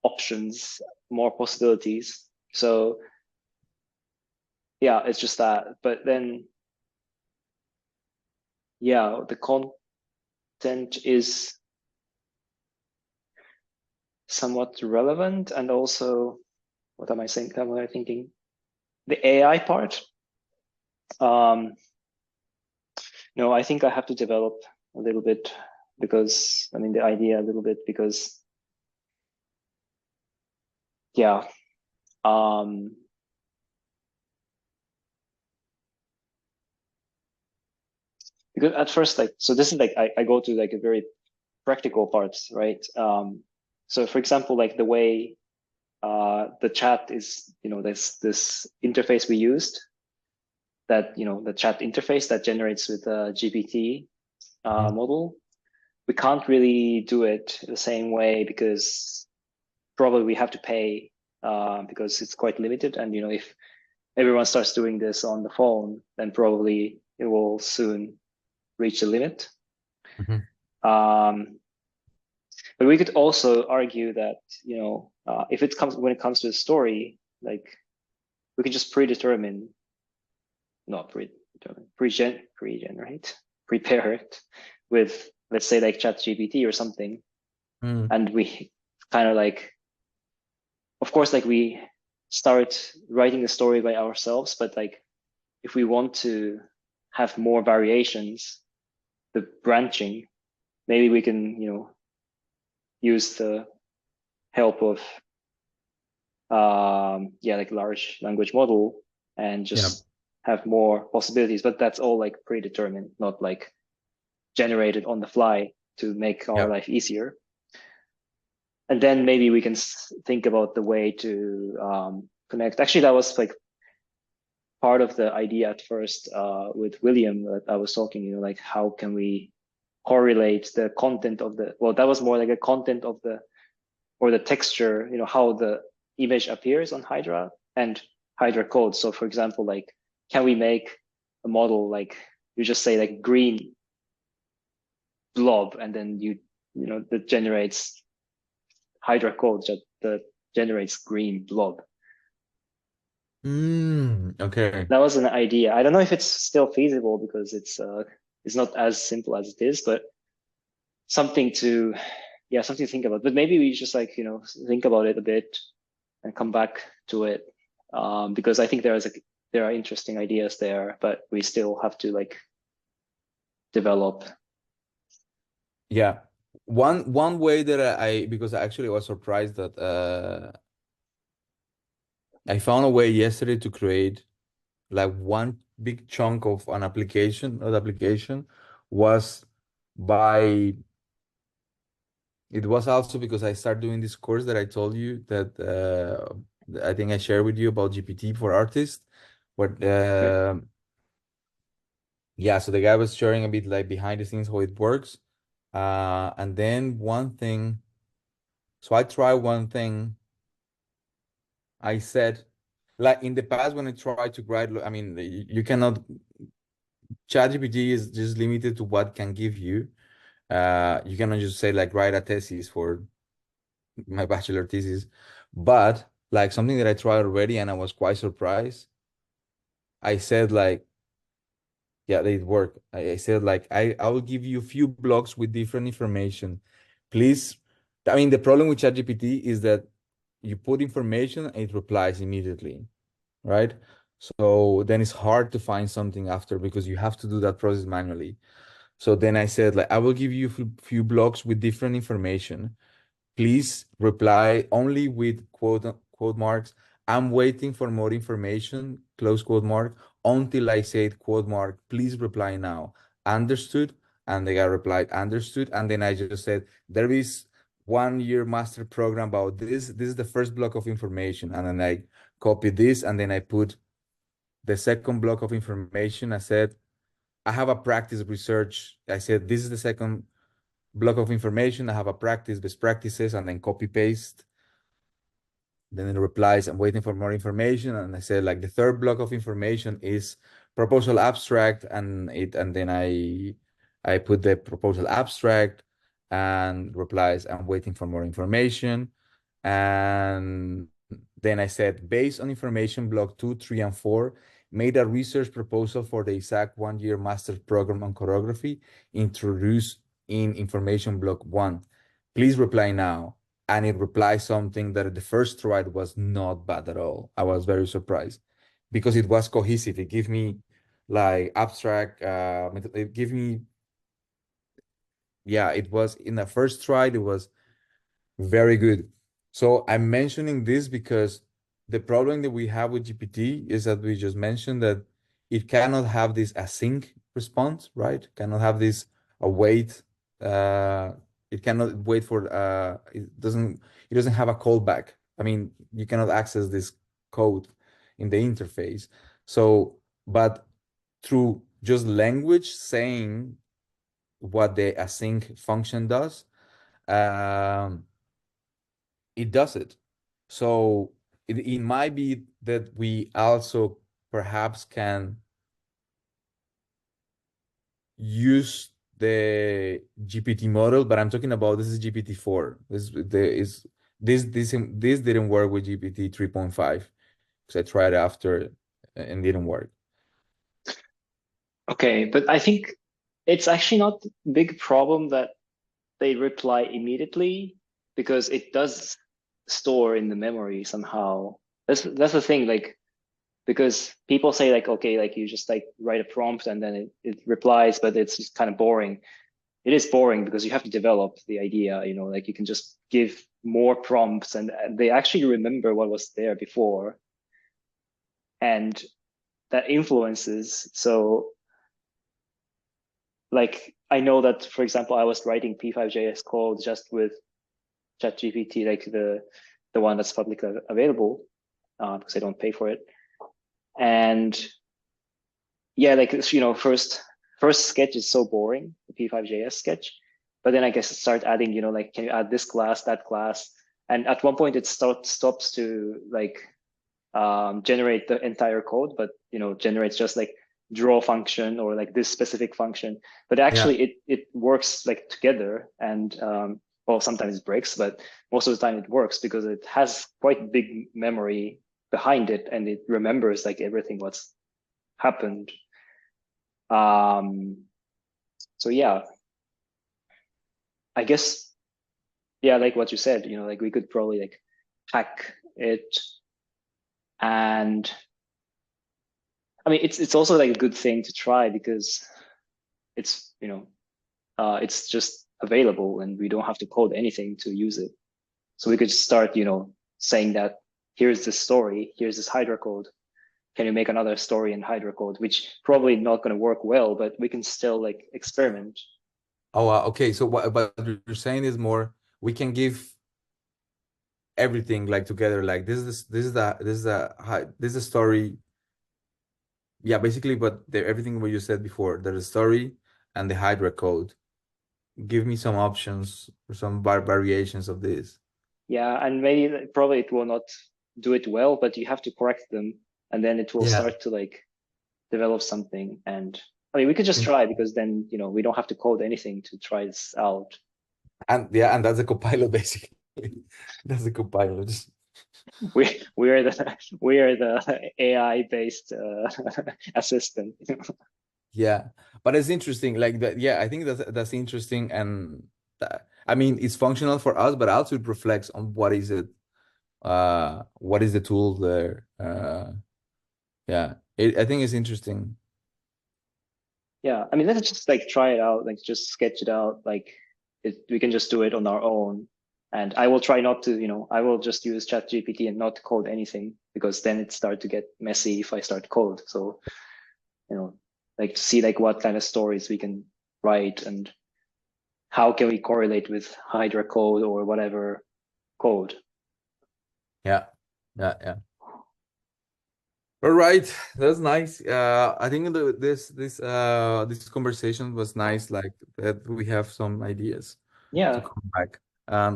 options, more possibilities. So yeah, it's just that. But then yeah, the content is somewhat relevant, and also what am I saying? Am I thinking? The AI part. Um, no, I think I have to develop a little bit because I mean the idea a little bit because yeah. Um, because at first, like, so this is like I go to like a very practical parts, right? So for example, like the way the chat is, this interface we used, that the chat interface that generates with a GPT Mhm. model. We can't really do it the same way because probably we have to pay because it's quite limited. And if everyone starts doing this on the phone, then probably it will soon reach the limit. Mhm. Um, but we could also argue that if when it comes to a story, like we can just predetermine, not predetermine, pre-generate, prepare it with, let's say, like ChatGPT or something, Mm. and we kind of like, of course, like we start writing the story by ourselves, but like if we want to have more variations, the branching, maybe we can use the help of like large language model and Yeah. just have more possibilities. But that's all like predetermined, not like generated on the fly to make our Yeah. life easier. And then maybe we can think about the way to connect. Actually, that was like part of the idea at first with William that I was talking, like how can we correlate the content of well, that was more like a content of or the texture, how the image appears on Hydra and Hydra code. So for example, like, can we make a model like you just say like green blob, and then that generates Hydra code that generates green blob. Okay. That was an idea. I don't know if it's still feasible because it's not as simple as it is, but something to something to think about. But maybe we just like think about it a bit and come back to it because I think there are interesting ideas there, but we still have to like develop. Yeah. one way that because I actually was surprised that I found a way yesterday to create like one big chunk of an application, of the application was by it was also because I started doing this course that I told you that I think I shared with you about GPT for artists. But Yeah. yeah, so the guy was sharing a bit like behind the scenes how it works. And then one thing, so I tried one thing. I said, like in the past when I tried to write, I mean, you cannot, ChatGPT is just limited to what can give you. You cannot just say like write a thesis for my bachelor thesis. But like something that I tried already and I was quite surprised. I said like, yeah, they work. I said like I will give you a few blocks with different information. Please. I mean, the problem with ChatGPT is that you put information and it replies immediately, right? So then it's hard to find something after because you have to do that process manually. So then I said like I will give you a few blocks with different information. Please reply only with quote marks. I'm waiting for more information, close quote mark, until I said quote mark, please reply now. Understood? And the guy replied, understood. And then I just said, there is 1 year master program about this. This is the first block of information. And then I copied this and then I put the second block of information. I said, I have a practice research. I said, this is the second block of information. I have a practice, best practices, and then copy paste. Then it replies, I'm waiting for more information. And I said, like the third block of information is proposal abstract, and then I put the proposal abstract and replies, I'm waiting for more information. And then I said, based on information block 2, 3, and 4, made a research proposal for the ISAC 1 year master's program on choreography introduced in information block 1. Please reply now. And it replied something that the first try was not bad at all. I was very surprised because it was cohesive. It gave me like abstract, it gave me, yeah, it was in the first try, it was very good. So I'm mentioning this because the problem that we have with GPT is that we just mentioned that it cannot have this async response, right? Cannot have this await. Uh, it cannot wait for. It doesn't have a callback. I mean, you cannot access this code in the interface. So, but through just language saying what the async function does. Um, it does it. So it might be that we also perhaps can use the GPT model, but I'm talking about this is GPT-4. This didn't work with GPT 3.5 because I tried after and didn't work. Okay, but I think it's actually not a big problem that they reply immediately because it does store in the memory somehow. That's the thing, like because people say like, okay, like you just like write a prompt and then it replies, but it's just kind of boring. It is boring because you have to develop the idea, you know, like you can just give more prompts and they actually remember what was there before and that influences. So like I know that, for example, I was writing P5JS code just with ChatGPT, like the one that's publicly available, because I don't pay for it. And yeah, like you know, first sketch is so boring, the P5JS sketch. But then I guess start adding, you know, like can you add this class, that class, and at one point it stops to like generate the entire code, but you know, generates just like draw function or like this specific function. But Yeah. actually, it works like together, and well, sometimes it breaks, but most of the time it works because it has quite big memory behind it, and it remembers like everything what's happened. Um, so yeah, I guess yeah, like what you said, you know, like we could probably like hack it and I mean, it's also like a good thing to try because it's you know it's just available, and we don't have to code anything to use it. So we could start, saying that here's this story, here's this Hydra code. Can you make another story in Hydra code? Which probably not going to work well, but we can still like experiment. Oh, okay. So what but you're saying is more we can give everything like together. Like this is a story. Yeah, basically, but everything what you said before, there's a story and the Hydra code. Give me some options or some variations of this. Yeah, and maybe probably it will not do it well, but you have to correct them, and then it will Yeah. start to like develop something. And I mean, we could just try, because then we don't have to code anything to try this out. And yeah, and that's a copilot basically. That's a copilot. We are the AI based assistant. Yeah, but it's interesting. Like that. Yeah, I think that's interesting, and I mean, it's functional for us, but also it reflects on what is it. What is the tool there? Yeah, I think it's interesting. Yeah, I mean, let's just like try it out, like just sketch it out. Like we can just do it on our own. And I will try not to, I will just use ChatGPT and not code anything, because then it start to get messy if I start code. So, like to see like what kind of stories we can write, and how can we correlate with Hydra code or whatever code. Yeah, yeah. All right, that's nice. I think this conversation was nice. Like that, we have some ideas to Yeah, come back.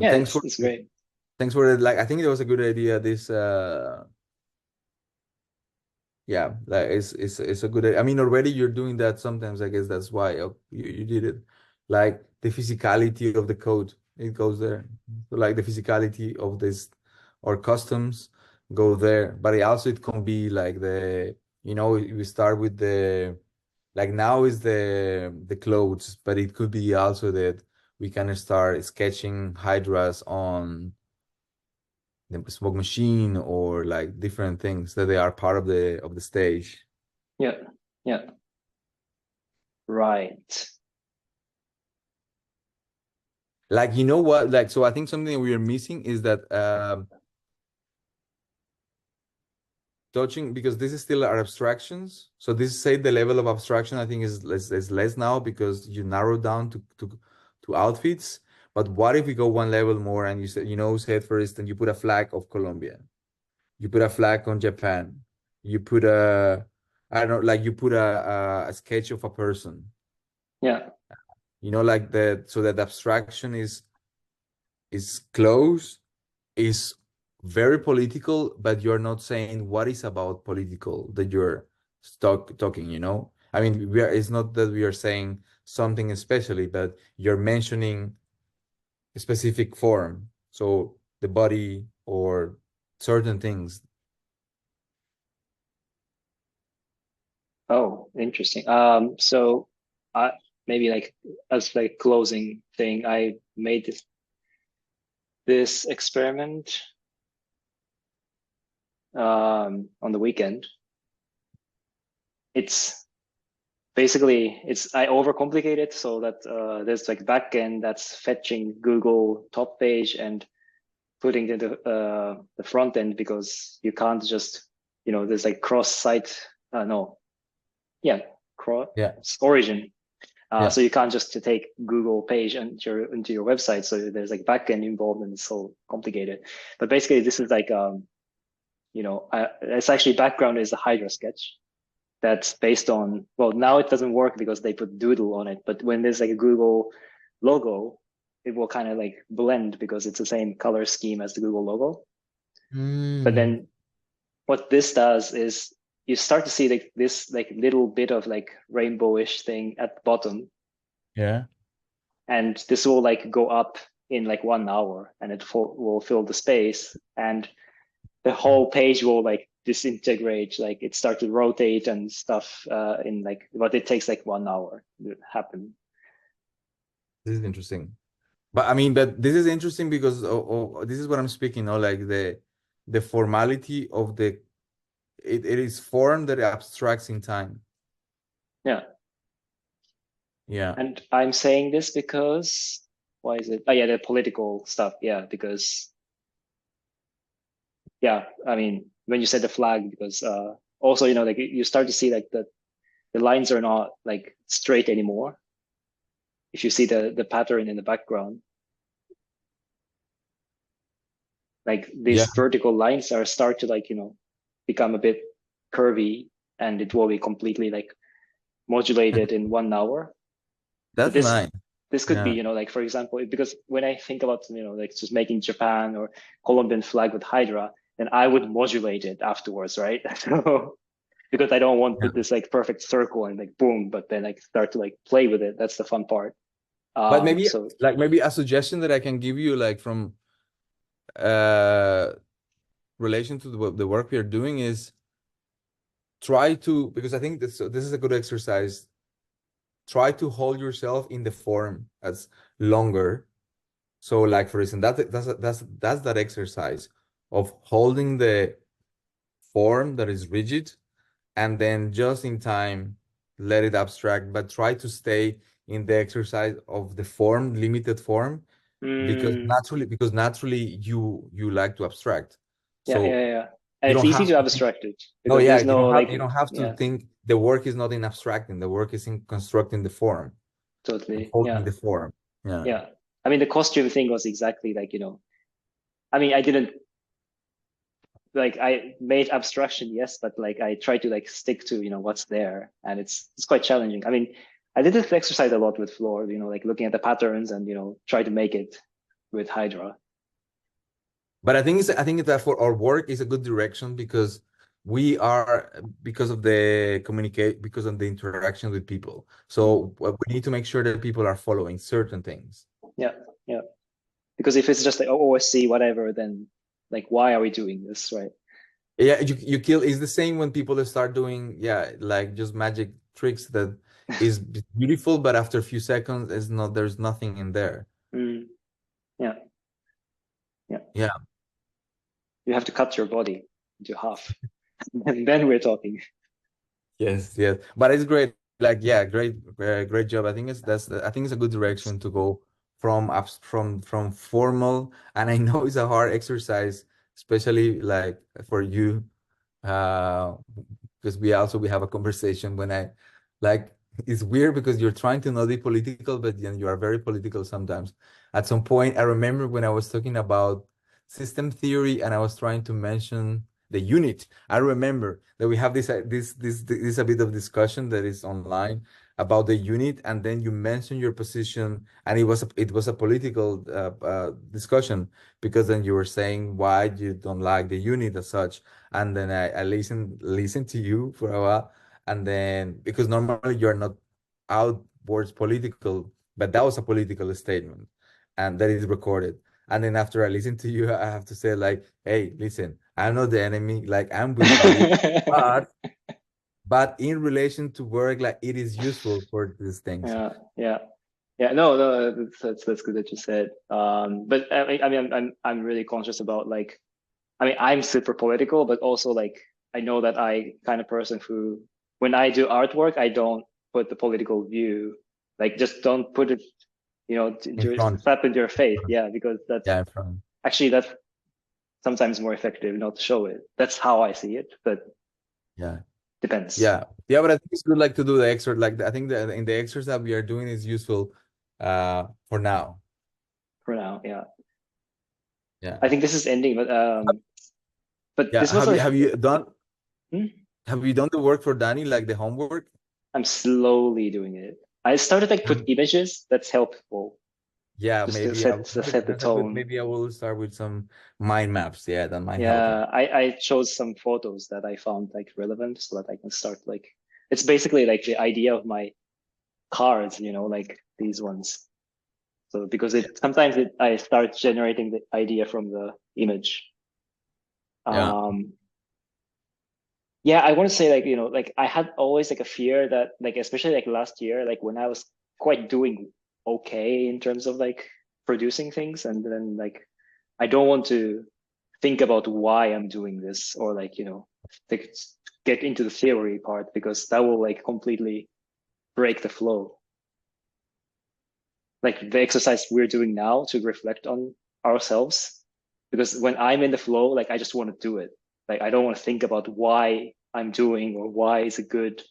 yeah, it's great. Thanks for like. I think it was a good idea. This yeah, like it's a good. I mean, already you're doing that sometimes. I guess that's why you did it. Like the physicality of the code, it goes there. So like the physicality of this or customs go there. But it can be like we start with the like now is the clothes, but it could be also that we can start sketching hydras on the smoke machine or like different things that they are part of the stage. Yeah, yeah, right. Like you know what? Like so I think something we are missing is that touching because this is still our abstractions. So this say the level of abstraction I think is less now because you narrow down to outfits. But what if we go one level more and you said said for instance you put a flag of Colombia, you put a flag on Japan, you put a I don't know like you put a sketch of a person. Yeah, Like that so that the abstraction is close, is very political, but you're not saying what is about political that you're talking. I mean, it's not that we are saying something especially, but you're mentioning a specific form. So the body or certain things. oh, interesting. So I maybe like as like closing thing, I made this experiment on the weekend. It's basically I overcomplicate it so that there's like backend that's fetching Google top page and putting it into the front end, because you can't just there's like cross site no yeah cross Yeah. origin. Yeah. So you can't just take Google page into your website. So there's like backend involved, and it's so complicated. But basically, this is like it's actually background is a Hydra sketch that's based on. Well, now it doesn't work because they put Doodle on it. But when there's like a Google logo, it will kind of like blend because it's the same color scheme as the Google logo. But Mm. then what this does is you start to see like this like little bit of like rainbowish thing at the bottom, Yeah. and this will like go up in like 1 hour, and it will fill the space, and the whole page will like disintegrate, like it start to rotate and stuff in like, but it takes like 1 hour to happen. This is interesting. But I mean, but this is interesting because this is what I'm speaking, like the formality of it is form that abstracts in time. Yeah. Yeah. And I'm saying this because Why is it? Oh yeah, the political stuff. Yeah, because yeah, I mean, when you said the flag, because also, you know, like you start to see like the lines are not like straight anymore. If you see the pattern in the background, like Yeah, these vertical lines are start to like, you know, become a bit curvy, and it will be completely like modulated in 1 hour. But that's this nice. this could be, Yeah. you know, like for example, because when I think about, you know, like just making Japan or Colombian flag with Hydra, then I would modulate it afterwards, right? So because I don't want Yeah. this like perfect circle and like boom, but then I start to like play with it. That's the fun part. But maybe So like maybe a suggestion that I can give you like from uh relation to the work we are doing is try to, because I think this is a good exercise. Try to hold yourself in the form as longer. So like for instance, that's that exercise of holding the form that is rigid and then just in time let it abstract, but try to stay in the exercise of the form, limited form, mm, because naturally you like to abstract. yeah, So yeah, yeah. And you it's don't easy have to to think, abstract it no, because yeah, there's no like, you don't have to yeah, think the work is not in abstracting, the work is in constructing the form and totally, holding yeah, the form. Yeah. yeah. I mean, the costume thing was exactly like, you know, I mean, I didn't like I made abstraction, yes, but like I try to like stick to, you know, what's there, and it's quite challenging. I mean, I did this exercise a lot with Floor, you know, like looking at the patterns and, you know, try to make it with Hydra. But I think that for our work is a good direction because we are because of the communicate because of the interaction with people. Mm. So we need to make sure that people are following certain things. Yeah, yeah. Because if it's just like, oh, OSC, whatever, then like, why are we doing this, right? Yeah, you kill. It's the same when people start doing, yeah, like just magic tricks that is beautiful, but after a few seconds, is not there's nothing in there. Mm. Yeah, yeah. Yeah. You have to cut your body into half, and then we're talking. Yes, yes. But it's great. Like, yeah, great job. I think I think it's a good direction to go from apps from formal, and I know it's a hard exercise, especially like for you, uh, because we have a conversation when I like it's weird because you're trying to not be political, but then you are very political sometimes. At some point, I remember when I was talking about system theory and I was trying to mention the unit. I remember that we have this a bit of discussion that is online about the unit, and then you mentioned your position, and it was a political discussion because then you were saying why you don't like the unit as such, and then I listened to you for a while, and then because normally you're not outwards political, but that was a political statement, and that is recorded. And then after I listen to you, I have to say like, hey, listen, I'm not the enemy. Like I'm with you, but in relation to work, like it is useful for these things. Yeah, yeah, yeah. No, no, that's good that you said. But I mean, I'm really conscious about like, I mean, I'm super political, but also like, I know that I kind of person who, when I do artwork, I don't put the political view, like just don't put it, you know, In front. slap into your face. Yeah, because that's Yeah, in front. actually that's sometimes more effective not to show it. That's how I see it, but Yeah. depends Yeah. Yeah, but I think it's good like to do the extra like I think that in the extras that we are doing is useful for now. for now. Yeah, Yeah. I think this is ending, but Yeah. this was like, hmm? Have you done the work for Danny, like the homework? I'm slowly doing it. I started like put Um, images. That's helpful yeah, just to maybe. Yeah, set the that's a good. tone. Maybe I will start with some mind maps. Yeah, that might help me. Yeah, I chose some photos that I found like relevant so that I can start like it's basically like the idea of my cards, you know, like these ones. So because Yeah. it sometimes I start generating the idea from the image. Yeah. Um, yeah, I want to say like, you know, like I had always like a fear that like especially like last year, like when I was quite doing okay in terms of like producing things, and then like I don't want to think about why I'm doing this or like, you know, like get into the theory part because that will like completely break the flow. like the exercise we're doing now to reflect on ourselves. Because when I'm in the flow, like I just want to do it. Like I don't want to think about why I'm doing or why is it good,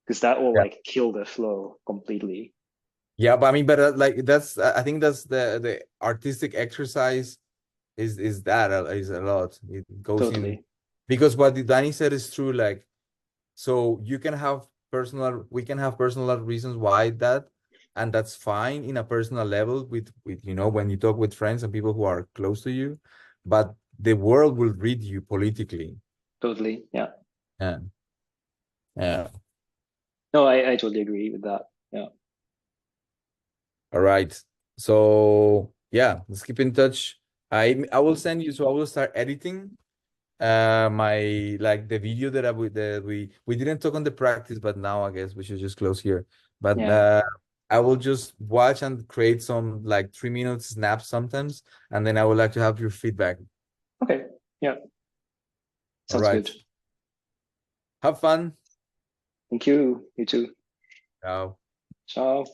because that will Yeah. like kill the flow completely. Yeah, but I mean, but like that's I think that's the artistic exercise is that is a lot. It goes in Totally. because what Danny said is true. Like, so you can have we can have personal reasons why that, and that's fine in a personal level with when you talk with friends and people who are close to you, but the world will read you politically. Totally. Yeah. Yeah, yeah. No, I totally agree with that. Yeah. All right. So yeah, let's keep in touch. I will send you. So I will start editing my like the video that we didn't talk on the practice, but now I guess we should just close here. But Yeah. I will just watch and create some like 3 minute snaps sometimes, and then I would like to have your feedback. Okay. Yeah. All Sounds right. good. Have fun. Thank you. You too. Ciao. Ciao.